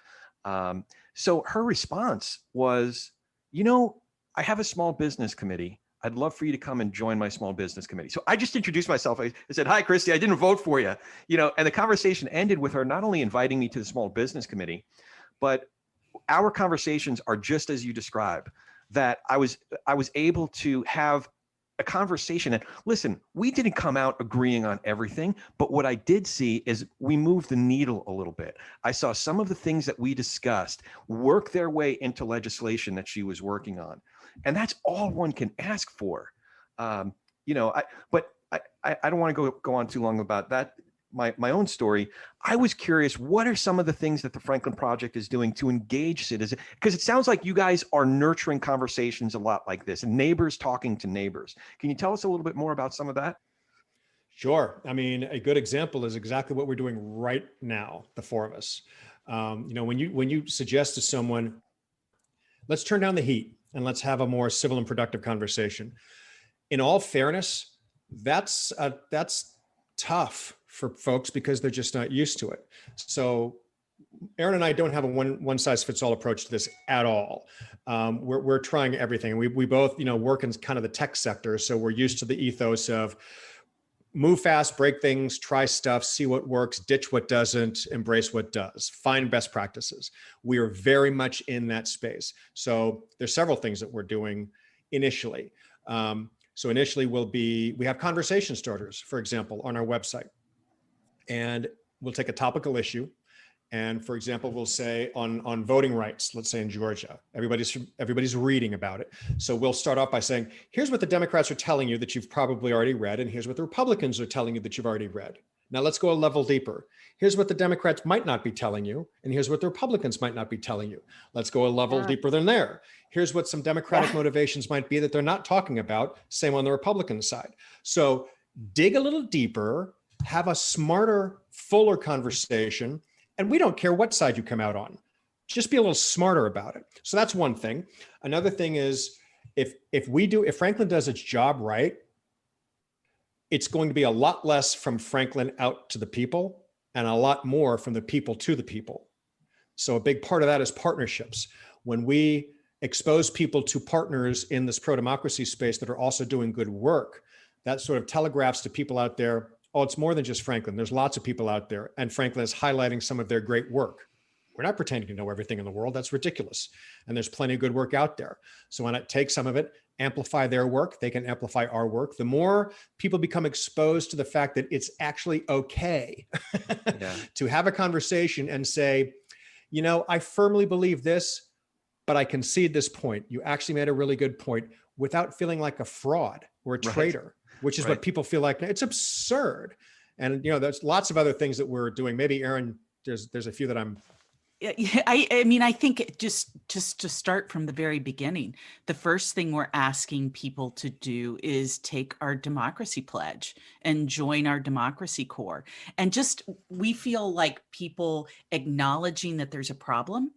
A: So her response was, I have a small business committee. I'd love for you to come and join my small business committee. So I just introduced myself. I said, hi, Christy, I didn't vote for you. And the conversation ended with her not only inviting me to the small business committee, but our conversations are just as you describe, that I was able to have a conversation. And listen, we didn't come out agreeing on everything, but what I did see is we moved the needle a little bit. I saw some of the things that we discussed work their way into legislation that she was working on. And that's all one can ask for. But I don't want to go on too long about that. My own story. I was curious, what are some of the things that the Franklin Project is doing to engage citizens? Because it sounds like you guys are nurturing conversations a lot like this, and neighbors talking to neighbors. Can you tell us a little bit more about some of that?
C: Sure. I mean, a good example is exactly what we're doing right now, the four of us. When you suggest to someone, let's turn down the heat and let's have a more civil and productive conversation. In all fairness, that's tough for folks because they're just not used to it. So Erin and I don't have a one size fits all approach to this at all. We're trying everything. We both, work in kind of the tech sector. So we're used to the ethos of move fast, break things, try stuff, see what works, ditch what doesn't, embrace what does, find best practices. We are very much in that space. So there's several things that we're doing initially. So initially we have conversation starters, for example, on our website. And we'll take a topical issue. And for example, we'll say on voting rights, let's say in Georgia, everybody's reading about it. So we'll start off by saying, here's what the Democrats are telling you that you've probably already read, and here's what the Republicans are telling you that you've already read. Now let's go a level deeper. Here's what the Democrats might not be telling you, and here's what the Republicans might not be telling you. Let's go a level deeper than there. Here's what some Democratic motivations might be that they're not talking about, same on the Republican side. So dig a little deeper, have a smarter, fuller conversation, and we don't care what side you come out on. Just be a little smarter about it. So that's one thing. Another thing is if Franklin does its job right, it's going to be a lot less from Franklin out to the people and a lot more from the people to the people. So a big part of that is partnerships. When we expose people to partners in this pro-democracy space that are also doing good work, that sort of telegraphs to people out there, oh, it's more than just Franklin. There's lots of people out there, and Franklin is highlighting some of their great work. We're not pretending to know everything in the world. That's ridiculous. And there's plenty of good work out there. So why not take some of it, amplify their work? They can amplify our work. The more people become exposed to the fact that it's actually okay to have a conversation and say, I firmly believe this, but I concede this point. You actually made a really good point, without feeling like a fraud or a traitor. Which is what people feel like. It's absurd. And, there's lots of other things that we're doing. Maybe Erin, there's a few that I'm.
D: Yeah, I think just to start from the very beginning, the first thing we're asking people to do is take our democracy pledge and join our democracy corps. And we feel like people acknowledging that there's a problem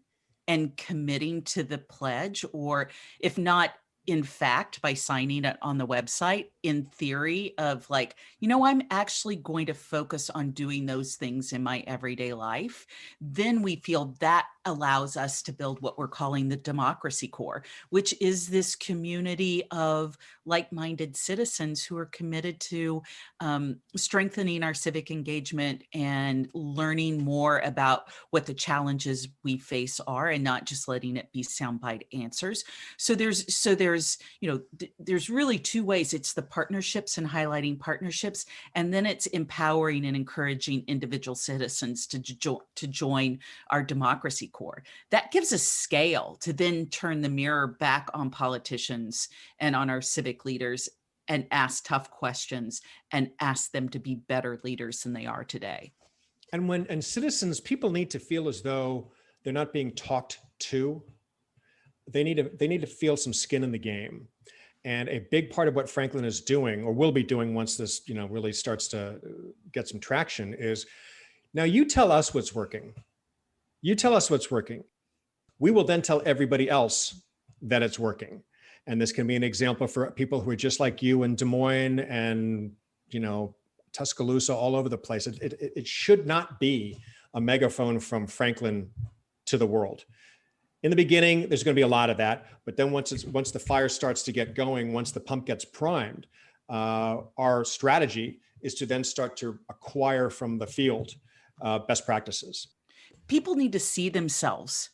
D: and committing to the pledge, or if not, in fact, by signing it on the website, in theory of like, I'm actually going to focus on doing those things in my everyday life, then we feel that allows us to build what we're calling the democracy corps, which is this community of like-minded citizens who are committed to strengthening our civic engagement and learning more about what the challenges we face are, and not just letting it be soundbite answers. So there's really two ways. It's the partnerships and highlighting partnerships, and then it's empowering and encouraging individual citizens to join our democracy corps. That gives us scale to then turn the mirror back on politicians and on our civic leaders and ask tough questions and ask them to be better leaders than they are today.
C: And citizens, people need to feel as though they're not being talked to. They need to feel some skin in the game. And a big part of what Franklin is doing, or will be doing once this, really starts to get some traction, is now you tell us what's working. You tell us what's working. We will then tell everybody else that it's working. And this can be an example for people who are just like you in Des Moines and, Tuscaloosa, all over the place. It should not be a megaphone from Franklin to the world. In the beginning, there's going to be a lot of that, but then once the fire starts to get going, once the pump gets primed, our strategy is to then start to acquire from the field best practices.
D: People need to see themselves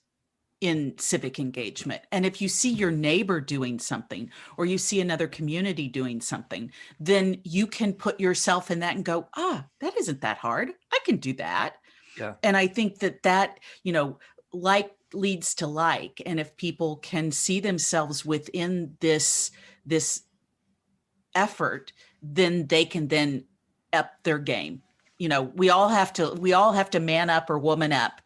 D: in civic engagement. And if you see your neighbor doing something, or you see another community doing something, then you can put yourself in that and go, that isn't that hard. I can do that. Yeah. And I think that like leads to like. And if people can see themselves within this effort, then they can then up their game. We all have to man up or woman up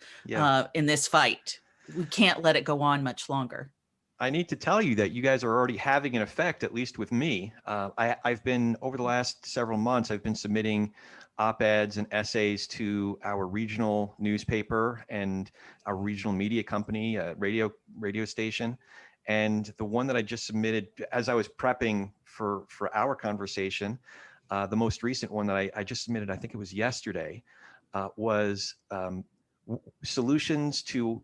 D: in this fight. We can't let it go on much longer.
A: I need to tell you that you guys are already having an effect, at least with me. I've been, over the last several months, I've been submitting op-eds and essays to our regional newspaper and our regional media company, radio station. And the one that I just submitted as I was prepping for our conversation, the most recent one that I just submitted, I think it was yesterday, was solutions to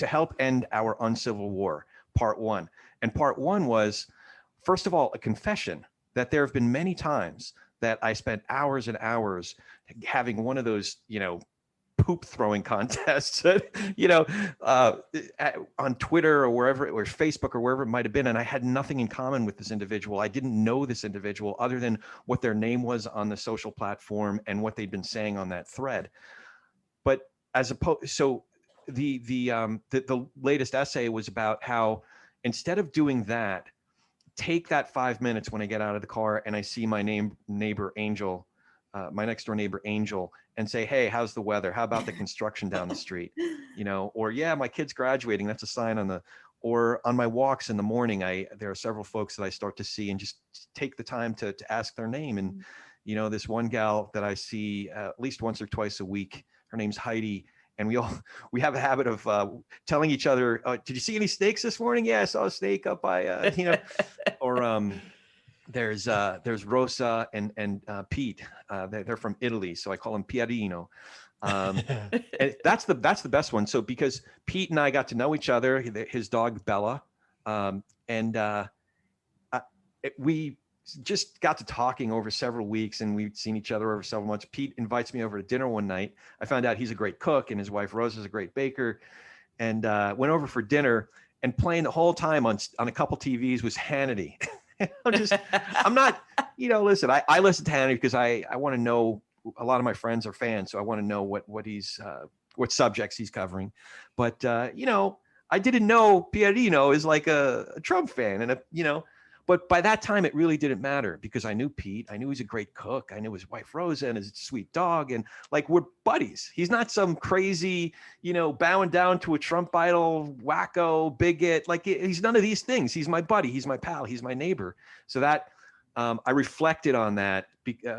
A: help end our uncivil war, part one. And part one was, first of all, a confession that there have been many times that I spent hours and hours having one of those, poop throwing contests, on Twitter or wherever, or Facebook or wherever it might have been. And I had nothing in common with this individual. I didn't know this individual other than what their name was on the social platform and what they'd been saying on that thread. But so the latest essay was about how instead of doing that, take that 5 minutes when I get out of the car and I see my neighbor Angel, my next door neighbor Angel, and say, hey, how's the weather? How about the construction down the street? Or yeah, my kid's graduating. That's a sign or on my walks in the morning, there are several folks that I start to see and just take the time to ask their name. And, this one gal that I see at least once or twice a week, her name's Heidi. And we have a habit of telling each other, did you see any snakes this morning? Yeah, I saw a snake up by, or there's Rosa and Pete. They're from Italy, so I call him Pierino. And that's the best one. So because Pete and I got to know each other, his dog Bella, we just got to talking over several weeks, and we'd seen each other over several months. Pete invites me over to dinner one night. I found out he's a great cook and his wife Rosa is a great baker, and went over for dinner, and playing the whole time on a couple TVs was Hannity. I'm not, listen, I listen to Hannity because I want to know, a lot of my friends are fans. So I want to know what subjects he's covering. But, I didn't know Pierino is like a Trump fan, and but by that time it really didn't matter because I knew Pete. I knew he's a great cook. I knew his wife Rosa and his sweet dog, and like we're buddies. He's not some crazy, bowing down to a Trump idol, wacko, bigot. Like he's none of these things. He's my buddy. He's my pal. He's my neighbor. So that I reflected on that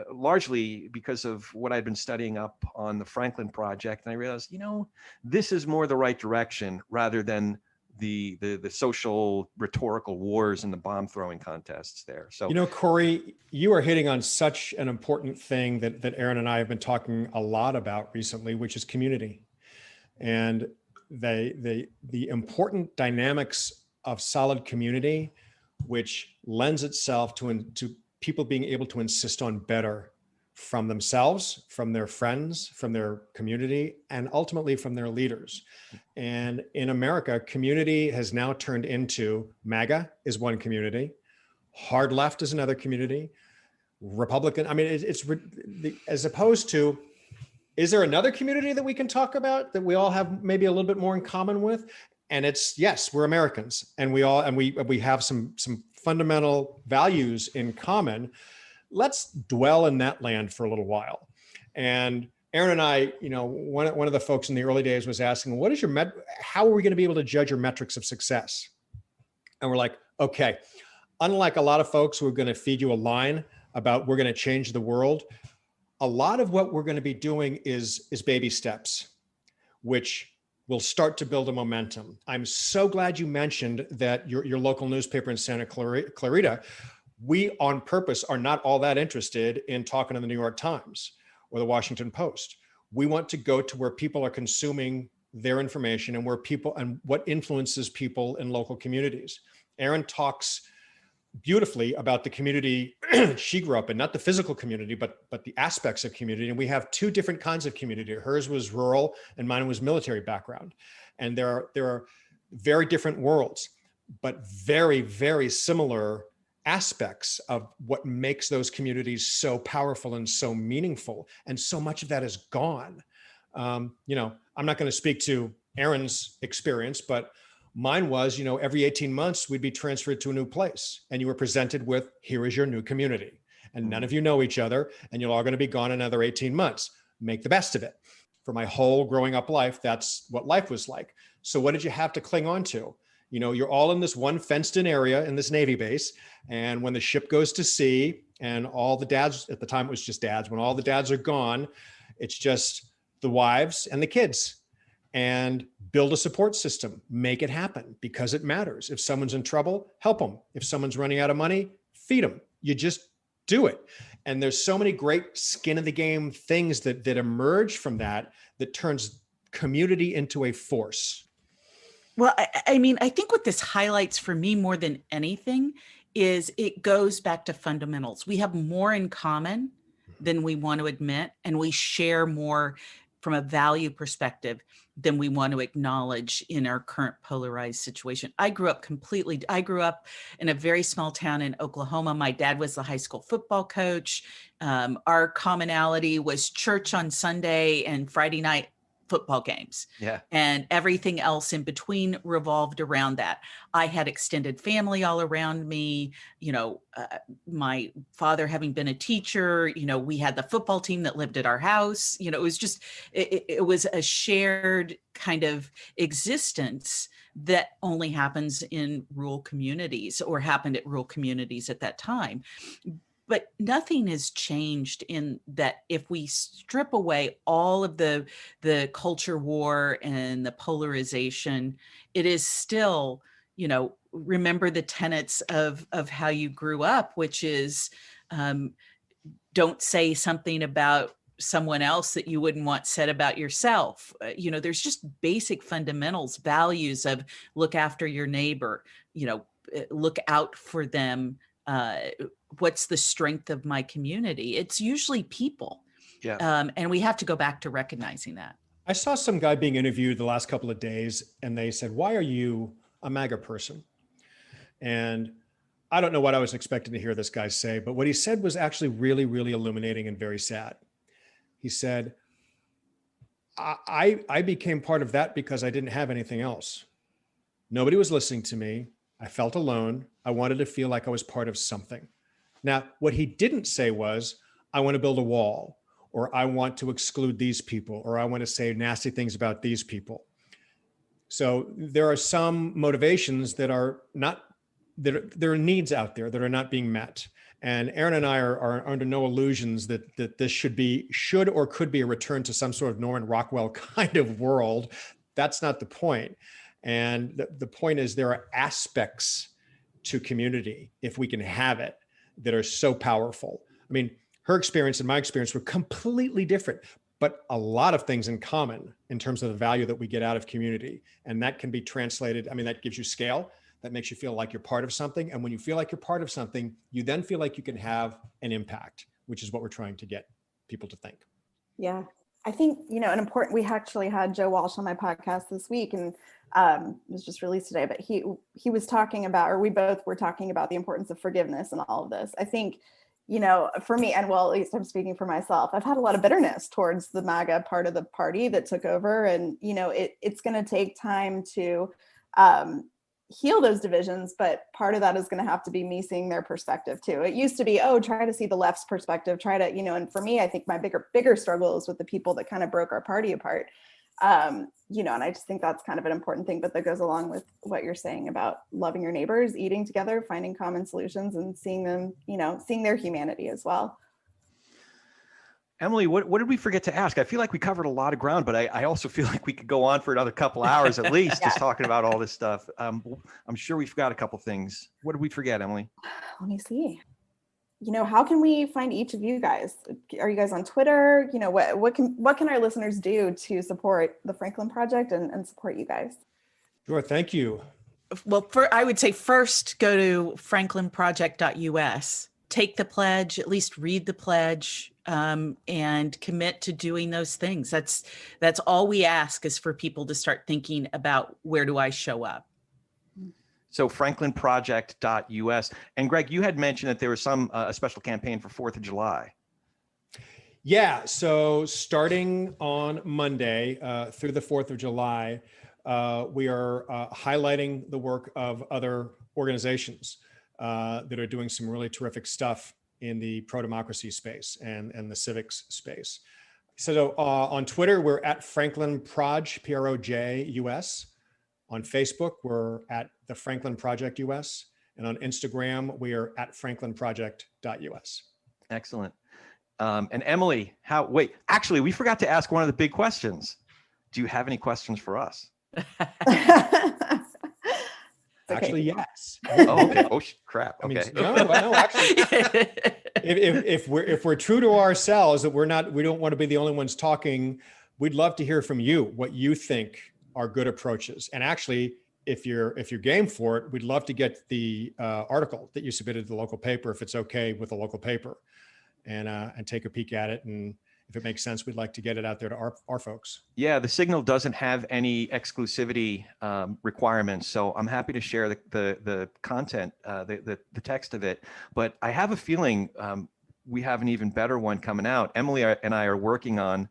A: largely because of what I'd been studying up on the Franklin Project, and I realized, this is more the right direction rather than the social rhetorical wars and the bomb throwing contests there. So,
C: Corey, you are hitting on such an important thing that Erin and I have been talking a lot about recently, which is community, and the important dynamics of solid community, which lends itself to people being able to insist on better from themselves, from their friends, from their community, and ultimately from their leaders. And in America, community has now turned into MAGA is one community, hard left is another community, Republican. I mean, it's as opposed to, is there another community that we can talk about that we all have maybe a little bit more in common with? And it's, yes, we're Americans, and we have some fundamental values in common. Let's dwell in that land for a little while. And Erin and I, one of the folks in the early days was asking, how are we going to be able to judge your metrics of success? And we're like, okay, unlike a lot of folks who are going to feed you a line about we're going to change the world, a lot of what we're going to be doing is baby steps, which will start to build a momentum. I'm so glad you mentioned that your local newspaper in Santa Clarita, we on purpose are not all that interested in talking to the New York Times or the Washington Post. We want to go to where people are consuming their information and what influences people in local communities. Erin talks beautifully about the community she grew up in, not the physical community, but the aspects of community. And we have two different kinds of community. Hers was rural and mine was military background. And there are very different worlds, but very, very similar aspects of what makes those communities so powerful and so meaningful. And so much of that is gone. I'm not going to speak to Erin's experience, but mine was, every 18 months we'd be transferred to a new place and you were presented with, here is your new community. And none of you know each other and you're all going to be gone another 18 months. Make the best of it. For my whole growing up life, that's what life was like. So what did you have to cling on to? You're all in this one fenced in area in this Navy base. And when the ship goes to sea and all the dads, at the time it was just dads, when all the dads are gone, it's just the wives and the kids. And build a support system, make it happen because it matters. If someone's in trouble, help them. If someone's running out of money, feed them. You just do it. And there's so many great skin in the game things that emerge from that that turns community into a force?
D: Well, I mean, I think what this highlights for me more than anything is it goes back to fundamentals. We have more in common than we want to admit, and we share more from a value perspective than we want to acknowledge in our current polarized situation. I grew up in a very small town in Oklahoma. My dad was the high school football coach. Our commonality was church on Sunday and Friday night football games.
A: Yeah.
D: And everything else in between revolved around that. I had extended family all around me. My father having been a teacher, we had the football team that lived at our house. It was just, it was a shared kind of existence that only happens in rural communities, or happened at rural communities at that time. But nothing has changed in that. If we strip away all of the culture war and the polarization, it is still, remember the tenets of how you grew up, which is don't say something about someone else that you wouldn't want said about yourself. There's just basic fundamentals, values of look after your neighbor, look out for them. What's the strength of my community? It's usually people.
A: Yeah.
D: And we have to go back to recognizing that.
C: I saw some guy being interviewed the last couple of days, and they said, "Why are you a MAGA person?" And I don't know what I was expecting to hear this guy say, but what he said was actually really, really illuminating and very sad. He said, I became part of that because I didn't have anything else. Nobody was listening to me. I felt alone. I wanted to feel like I was part of something. Now, what he didn't say was, I want to build a wall, or I want to exclude these people, or I want to say nasty things about these people. So there are some motivations that are not, there are needs out there that are not being met. And Erin and I are under no illusions that this should or could be a return to some sort of Norman Rockwell kind of world. That's not the point. And the point is, there are aspects to community, if we can have it, that are so powerful. I mean, her experience and my experience were completely different, but a lot of things in common in terms of the value that we get out of community. And that can be translated. I mean, that gives you scale. That makes you feel like you're part of something. And when you feel like you're part of something, you then feel like you can have an impact, which is what we're trying to get people to think.
B: Yeah. I think, we actually had Joe Walsh on my podcast this week, and it was just released today, but he was talking about, or we both were talking about, the importance of forgiveness and all of this. I think, for me, and well, at least I'm speaking for myself, I've had a lot of bitterness towards the MAGA part of the party that took over. And, it's going to take time to heal those divisions, but part of that is going to have to be me seeing their perspective too. It used to be, try to see the left's perspective, try to, and for me, I think my bigger struggle is with the people that kind of broke our party apart. And I just think that's kind of an important thing, but that goes along with what you're saying about loving your neighbors, eating together, finding common solutions, and seeing them, seeing their humanity as well.
A: Emily, what did we forget to ask? I feel like we covered a lot of ground, but I also feel like we could go on for another couple hours at least, just talking about all this stuff. I'm sure we forgot a couple things. What did we forget, Emily?
B: Let me see. How can we find each of you guys? Are you guys on Twitter? What can our listeners do to support the Franklin Project and support you guys?
C: Sure, thank you.
D: Well, I would say first go to franklinproject.us. Take the pledge, at least read the pledge, and commit to doing those things. That's all we ask, is for people to start thinking about, where do I show up?
A: So franklinproject.us. And Greg, you had mentioned that there was a special campaign for 4th of July.
C: Yeah, so starting on Monday through the 4th of July, we are highlighting the work of other organizations that are doing some really terrific stuff in the pro-democracy space and the civics space. So on Twitter, we're at Franklin Proj, PROJ US. On Facebook, we're at the Franklin Project US. And on Instagram, we are at franklinproject.us.
A: Excellent. And Emily, actually, we forgot to ask one of the big questions. Do you have any questions for us?
C: Actually, yes.
A: Oh, okay. Oh, crap. Okay.
C: I mean, no, actually, if we're true to ourselves, that we don't want to be the only ones talking, we'd love to hear from you, what you think are good approaches. And actually, if you're game for it, we'd love to get the article that you submitted to the local paper, if it's okay with the local paper, and take a peek at it. And if it makes sense, we'd like to get it out there to our folks.
A: Yeah, the Signal doesn't have any exclusivity requirements, so I'm happy to share the content, the text of it. But I have a feeling we have an even better one coming out. Emily and I are working on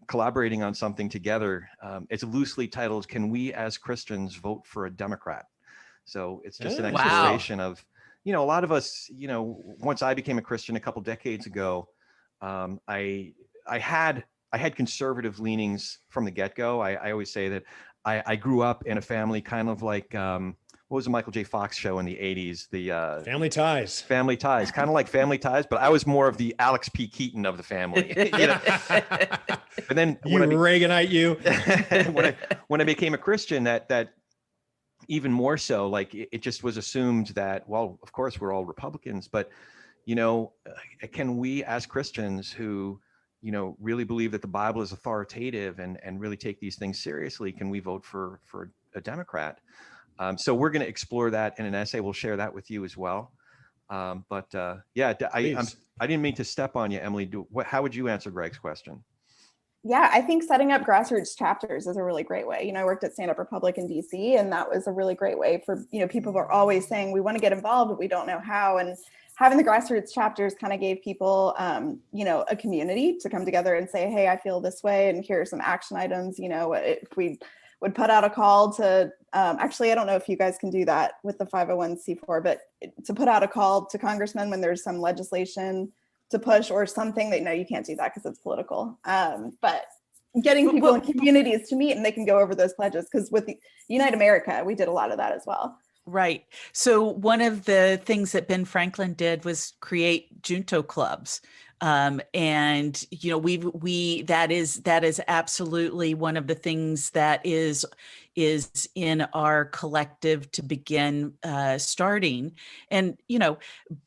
A: collaborating on something together. It's loosely titled, "Can We as Christians Vote for a Democrat?" So it's just an exploration of, a lot of us, once I became a Christian a couple decades ago, I had conservative leanings from the get-go. I always say that I grew up in a family kind of like, what was the Michael J. Fox show in the 80s? The
C: Family Ties.
A: Family Ties, kind of like Family Ties, but I was more of the Alex P. Keaton of the family. And then when I became a Christian, that even more so, like it just was assumed that, well, of course we're all Republicans, but can we as Christians who, really believe that the Bible is authoritative and really take these things seriously, can we vote for a Democrat? So we're going to explore that in an essay. We'll share that with you as well. I didn't mean to step on you, Emily. How would you answer Greg's question?
B: Yeah, I think setting up grassroots chapters is a really great way. I worked at Stand Up Republic in DC, and that was a really great way for, people were always saying, we want to get involved, but we don't know how. And having the grassroots chapters kind of gave people, a community to come together and say, hey, I feel this way, and here are some action items. If we would put out a call to, actually, I don't know if you guys can do that with the 501c4, but to put out a call to congressmen when there's some legislation to push or something that, no, you can't do that because it's political. But getting people in communities to meet and they can go over those pledges, because with the Unite America, we did a lot of that as well.
D: Right. So one of the things that Ben Franklin did was create junto clubs. And that is absolutely one of the things that is in our collective to begin starting. And,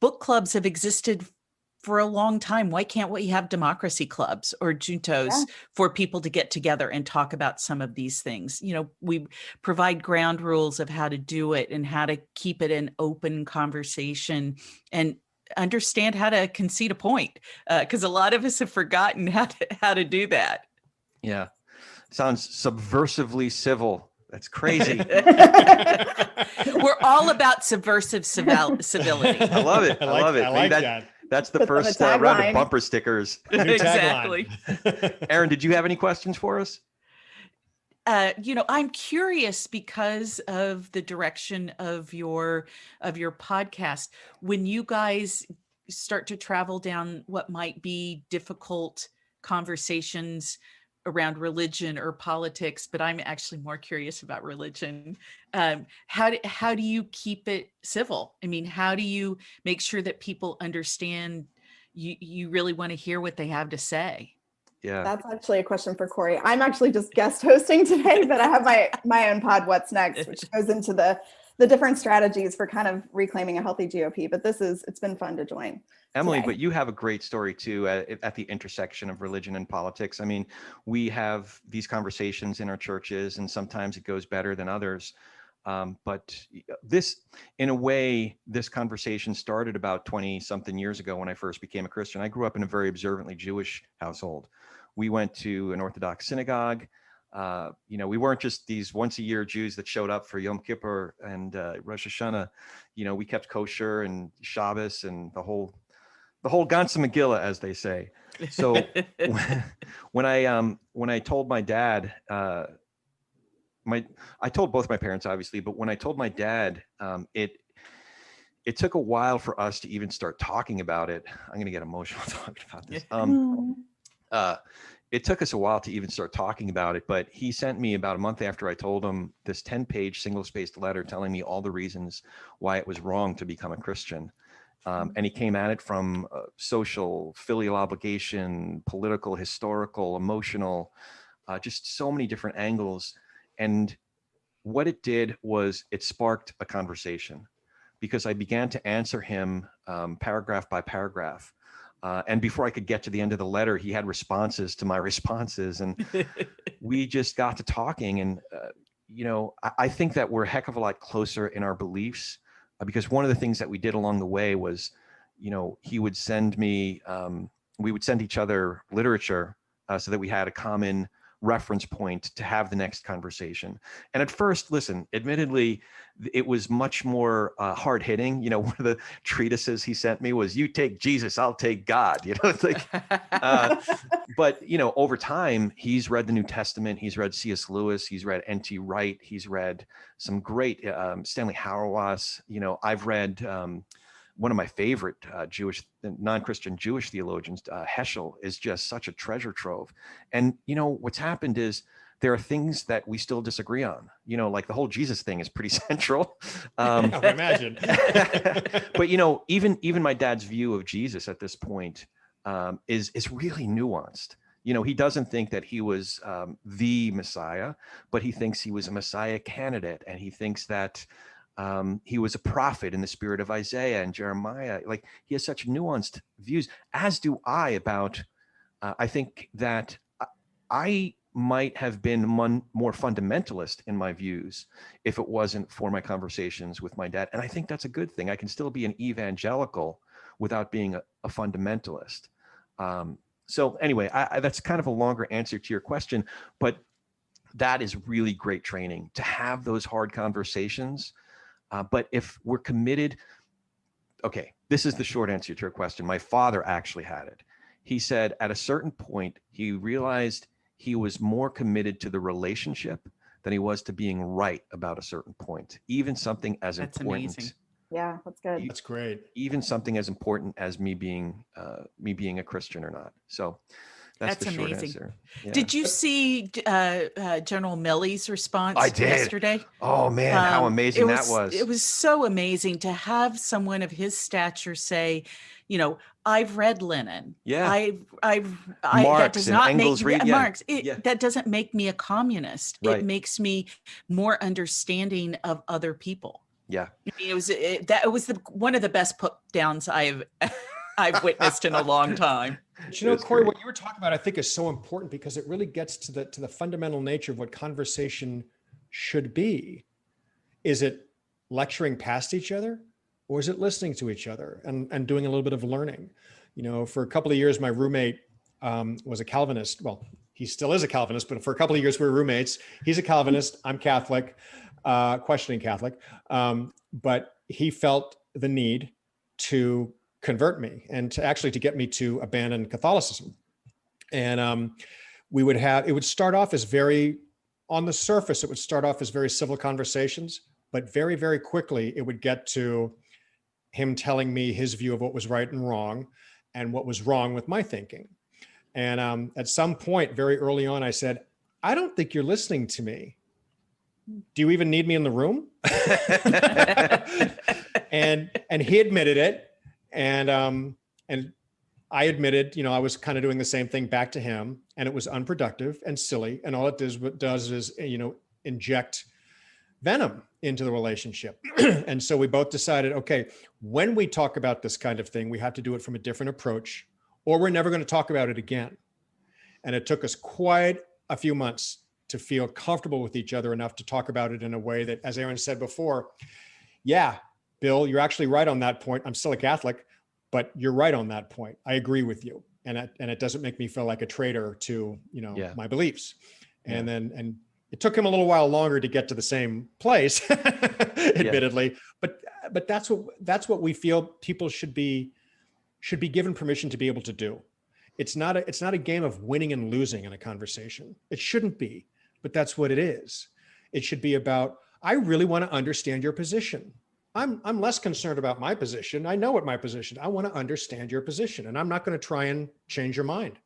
D: book clubs have existed for a long time. Why can't we have democracy clubs or juntos for people to get together and talk about some of these things? We provide ground rules of how to do it and how to keep it an open conversation and understand how to concede a point, because a lot of us have forgotten how to do that.
A: Yeah, sounds subversively civil. That's crazy.
D: We're all about subversive civility.
A: I love it. I love it.
C: I like that.
A: That's the first round of bumper stickers.
D: Exactly.
A: Erin, did you have any questions for us?
D: I'm curious because of the direction of your podcast. When you guys start to travel down what might be difficult conversations around religion or politics, but I'm actually more curious about religion. How do you keep it civil? I mean, how do you make sure that people understand you really want to hear what they have to say?
A: Yeah,
B: that's actually a question for Corey. I'm actually just guest hosting today, but I have my own pod, What's Next, which goes into the different strategies for kind of reclaiming a healthy GOP. But it's been fun to join.
A: Emily,
B: today.
A: but you have a great story too at the intersection of religion and politics. I mean, we have these conversations in our churches, and sometimes it goes better than others. But this, in a way, this conversation started about 20-something years ago when I first became a Christian. I grew up in a very observantly Jewish household. We went to an Orthodox synagogue. We weren't just these once-a-year Jews that showed up for Yom Kippur and Rosh Hashanah. We kept kosher and Shabbos and the whole Ganze Megillah, as they say. So when I told my dad, I told both my parents, obviously, but when I told my dad, it took a while for us to even start talking about it. I'm going to get emotional talking about this. It took us a while to even start talking about it, but he sent me about a month after I told him this 10-page single-spaced letter telling me all the reasons why it was wrong to become a Christian. And he came at it from social, filial obligation, political, historical, emotional, just so many different angles. And what it did was it sparked a conversation, because I began to answer him paragraph by paragraph. And before I could get to the end of the letter, he had responses to my responses. And we just got to talking. And, I think that we're a heck of a lot closer in our beliefs, because one of the things that we did along the way was, he would send me, we would send each other literature so that we had a common reference point to have the next conversation. And at first, listen, admittedly, it was much more hard hitting. One of the treatises he sent me was, "You take Jesus, I'll take God." It's like, but over time, he's read the New Testament. He's read C.S. Lewis. He's read N.T. Wright. He's read some great Stanley Hauerwas. I've read one of my favorite non-Christian Jewish theologians, Heschel, is just such a treasure trove. And, what's happened is there are things that we still disagree on, like the whole Jesus thing is pretty central.
C: I imagine.
A: But, even my dad's view of Jesus at this point is really nuanced. He doesn't think that he was the Messiah, but he thinks he was a Messiah candidate. And he thinks that he was a prophet in the spirit of Isaiah and Jeremiah. Like, he has such nuanced views, as do I, about, I think that I might have been more fundamentalist in my views if it wasn't for my conversations with my dad. And I think that's a good thing. I can still be an evangelical without being a fundamentalist. So anyway, that's kind of a longer answer to your question, but that is really great training to have those hard conversations. But if we're committed, okay, this is the short answer to your question. My father actually had it. He said at a certain point, he realized he was more committed to the relationship than he was to being right about a certain point, even something as
D: That's
A: important.
D: amazing.
B: Yeah, that's good.
C: That's great.
A: Even something as important as me being a Christian or not. So that's the short
D: amazing.
A: answer. Yeah.
D: Did you see General Milley's response
A: I did.
D: yesterday?
A: Oh man, how amazing that was.
D: It was so amazing to have someone of his stature say, I've read Lenin.
A: Yeah.
D: Marx,
A: that does not
D: Engels
A: make
D: read, Marx.
A: Yeah.
D: That doesn't make me a communist.
A: Right.
D: It makes me more understanding of other people.
A: Yeah.
D: It was one of the best put downs I've witnessed in a long time.
C: But Corey, what you were talking about, I think, is so important because it really gets to the fundamental nature of what conversation should be. Is it lecturing past each other, or is it listening to each other and doing a little bit of learning? For a couple of years, my roommate was a Calvinist. Well, he still is a Calvinist, but for a couple of years we were roommates. He's a Calvinist. I'm Catholic, questioning Catholic, but he felt the need to convert me and to get me to abandon Catholicism. And it would start off as on the surface, it would start off as very civil conversations, but very, very quickly it would get to him telling me his view of what was right and wrong and what was wrong with my thinking. And at some point very early on, I said, I don't think you're listening to me. Do you even need me in the room? and he admitted it. And I admitted, I was kind of doing the same thing back to him, and it was unproductive and silly. And all it does is, inject venom into the relationship. And so we both decided, okay, when we talk about this kind of thing, we have to do it from a different approach, or we're never going to talk about it again. And it took us quite a few months to feel comfortable with each other enough to talk about it in a way that, as Erin said before, yeah, Bill, you're actually right on that point. I'm still a Catholic, but you're right on that point. I agree with you. And it doesn't make me feel like a traitor to, my beliefs. And then it took him a little while longer to get to the same place, admittedly, but that's what we feel people should be given permission to be able to do. It's not a game of winning and losing in a conversation. It shouldn't be, but that's what it is. It should be about, I really want to understand your position. I'm less concerned about my position. I know what my position. I want to understand your position, and I'm not going to try and change your mind.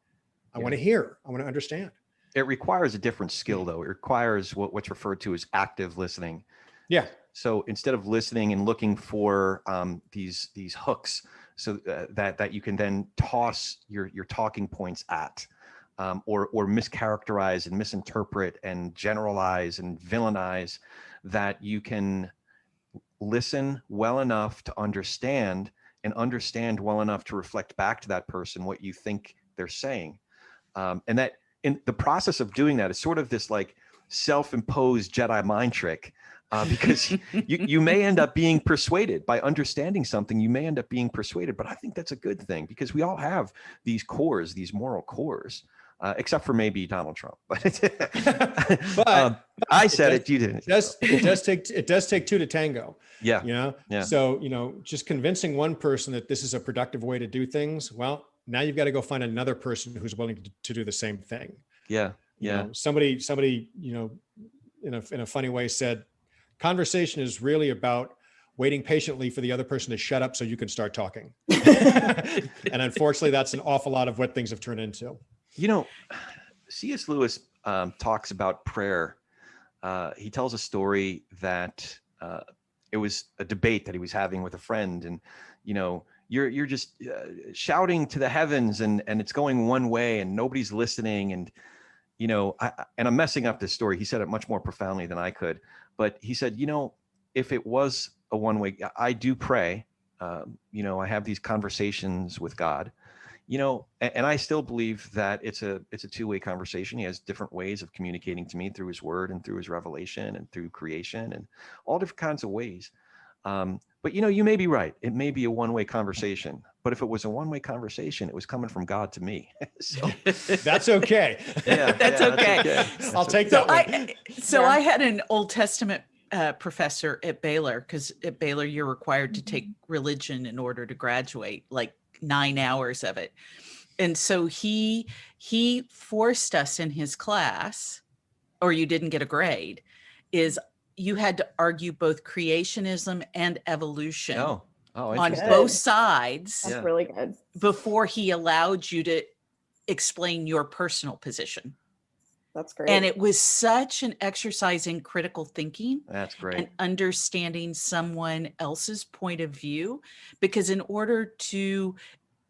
C: I want to hear. I want to understand.
A: It requires a different skill, though. It requires what's referred to as active listening.
C: Yeah.
A: So instead of listening and looking for these hooks, so that you can then toss your talking points at, or mischaracterize and misinterpret and generalize and villainize, that you can listen well enough to understand and understand well enough to reflect back to that person what you think they're saying. And that in the process of doing that is sort of this like self-imposed Jedi mind trick, because you may end up being persuaded by understanding something. You may end up being persuaded, but I think that's a good thing, because we all have these cores, these moral cores, except for maybe Donald Trump. But I said it, you didn't.
C: It does take two to tango.
A: Yeah.
C: You know?
A: Yeah.
C: So, just convincing one person that this is a productive way to do things. Well, now you've got to go find another person who's willing to do the same thing.
A: Yeah. Yeah.
C: Somebody, in a funny way said, conversation is really about waiting patiently for the other person to shut up so you can start talking. And unfortunately, that's an awful lot of what things have turned into.
A: C.S. Lewis talks about prayer. He tells a story that it was a debate that he was having with a friend, and you're just shouting to the heavens, and it's going one way, and nobody's listening, and I'm messing up this story. He said it much more profoundly than I could, but he said, if it was a one-way, I do pray. I have these conversations with God. And I still believe that it's a two-way conversation. He has different ways of communicating to me through his word and through his revelation and through creation and all different kinds of ways. But you may be right. It may be a one-way conversation, but if it was a one-way conversation, it was coming from God to me. So
C: that's okay.
A: Yeah,
D: that's okay.
C: I'll take that one.
D: I had an Old Testament professor at Baylor, because at Baylor you're required to take religion in order to graduate, like 9 hours of it. And so he forced us in his class, or you didn't get a grade, is you had to argue both creationism and evolution on both sides.
B: That's really good.
D: Before he allowed you to explain your personal position.
B: That's great.
D: And it was such an exercise in critical thinking.
A: That's great.
D: And understanding someone else's point of view, because in order to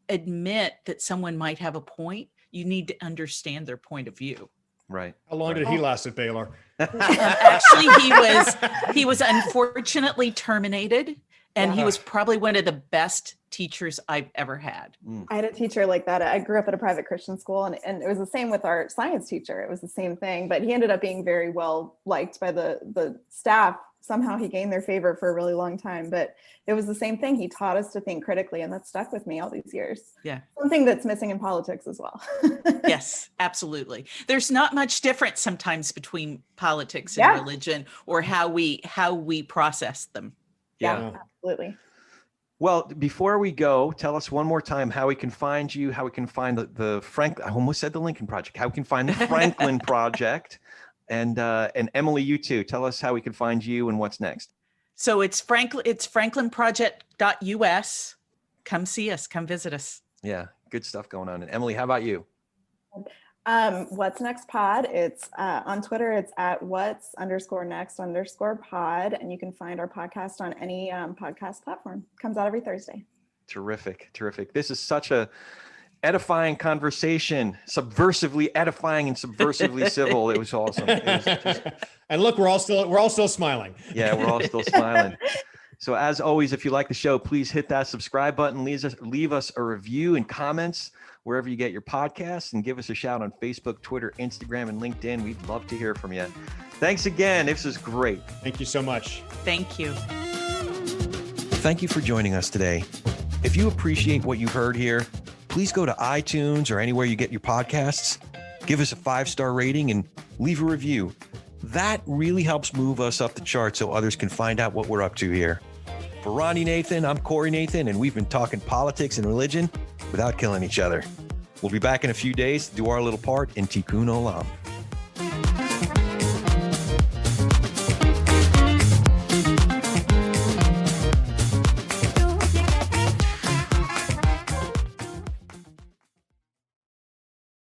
D: admit that someone might have a point, you need to understand their point of view.
A: Right.
C: How long did he last at Baylor?
D: Actually, he was unfortunately terminated, and he was probably one of the best teachers I've ever had.
B: I had a teacher like that. I grew up at a private Christian school, and it was the same with our science teacher. It was the same thing, but he ended up being very well liked by the staff. Somehow he gained their favor for a really long time, but it was the same thing. He taught us to think critically, and that stuck with me all these years. Yeah. Something that's missing in politics as well.
D: Yes, absolutely. There's not much difference sometimes between politics and religion, or how we process them.
B: Yeah, absolutely.
A: Well, before we go, tell us one more time how we can find you, how we can find the Franklin, I almost said the Lincoln Project, how we can find the Franklin Project, and Emily, you too. Tell us how we can find you and what's next.
D: So it's franklinproject.us. Come see us, come visit us.
A: Yeah, good stuff going on. And Emily, how about you?
B: What's Next Pod. It's on Twitter. It's at what's_next_pod. And you can find our podcast on any podcast platform. Comes out every Thursday.
A: Terrific. Terrific. This is such a edifying conversation, subversively edifying and subversively civil. It was awesome. It was just...
C: And look, we're all still smiling.
A: Yeah, we're all still smiling. So as always, if you like the show, please hit that subscribe button, leave us a review and comments wherever you get your podcasts, and give us a shout on Facebook, Twitter, Instagram, and LinkedIn. We'd love to hear from you. Thanks again. This was great.
C: Thank you so much.
D: Thank you.
A: Thank you for joining us today. If you appreciate what you've heard here, please go to iTunes or anywhere you get your podcasts, give us a 5-star rating and leave a review. That really helps move us up the chart so others can find out what we're up to here. For Ronnie Nathan, I'm Corey Nathan, and we've been talking politics and religion without killing each other. We'll be back in a few days to do our little part in Tikkun Olam.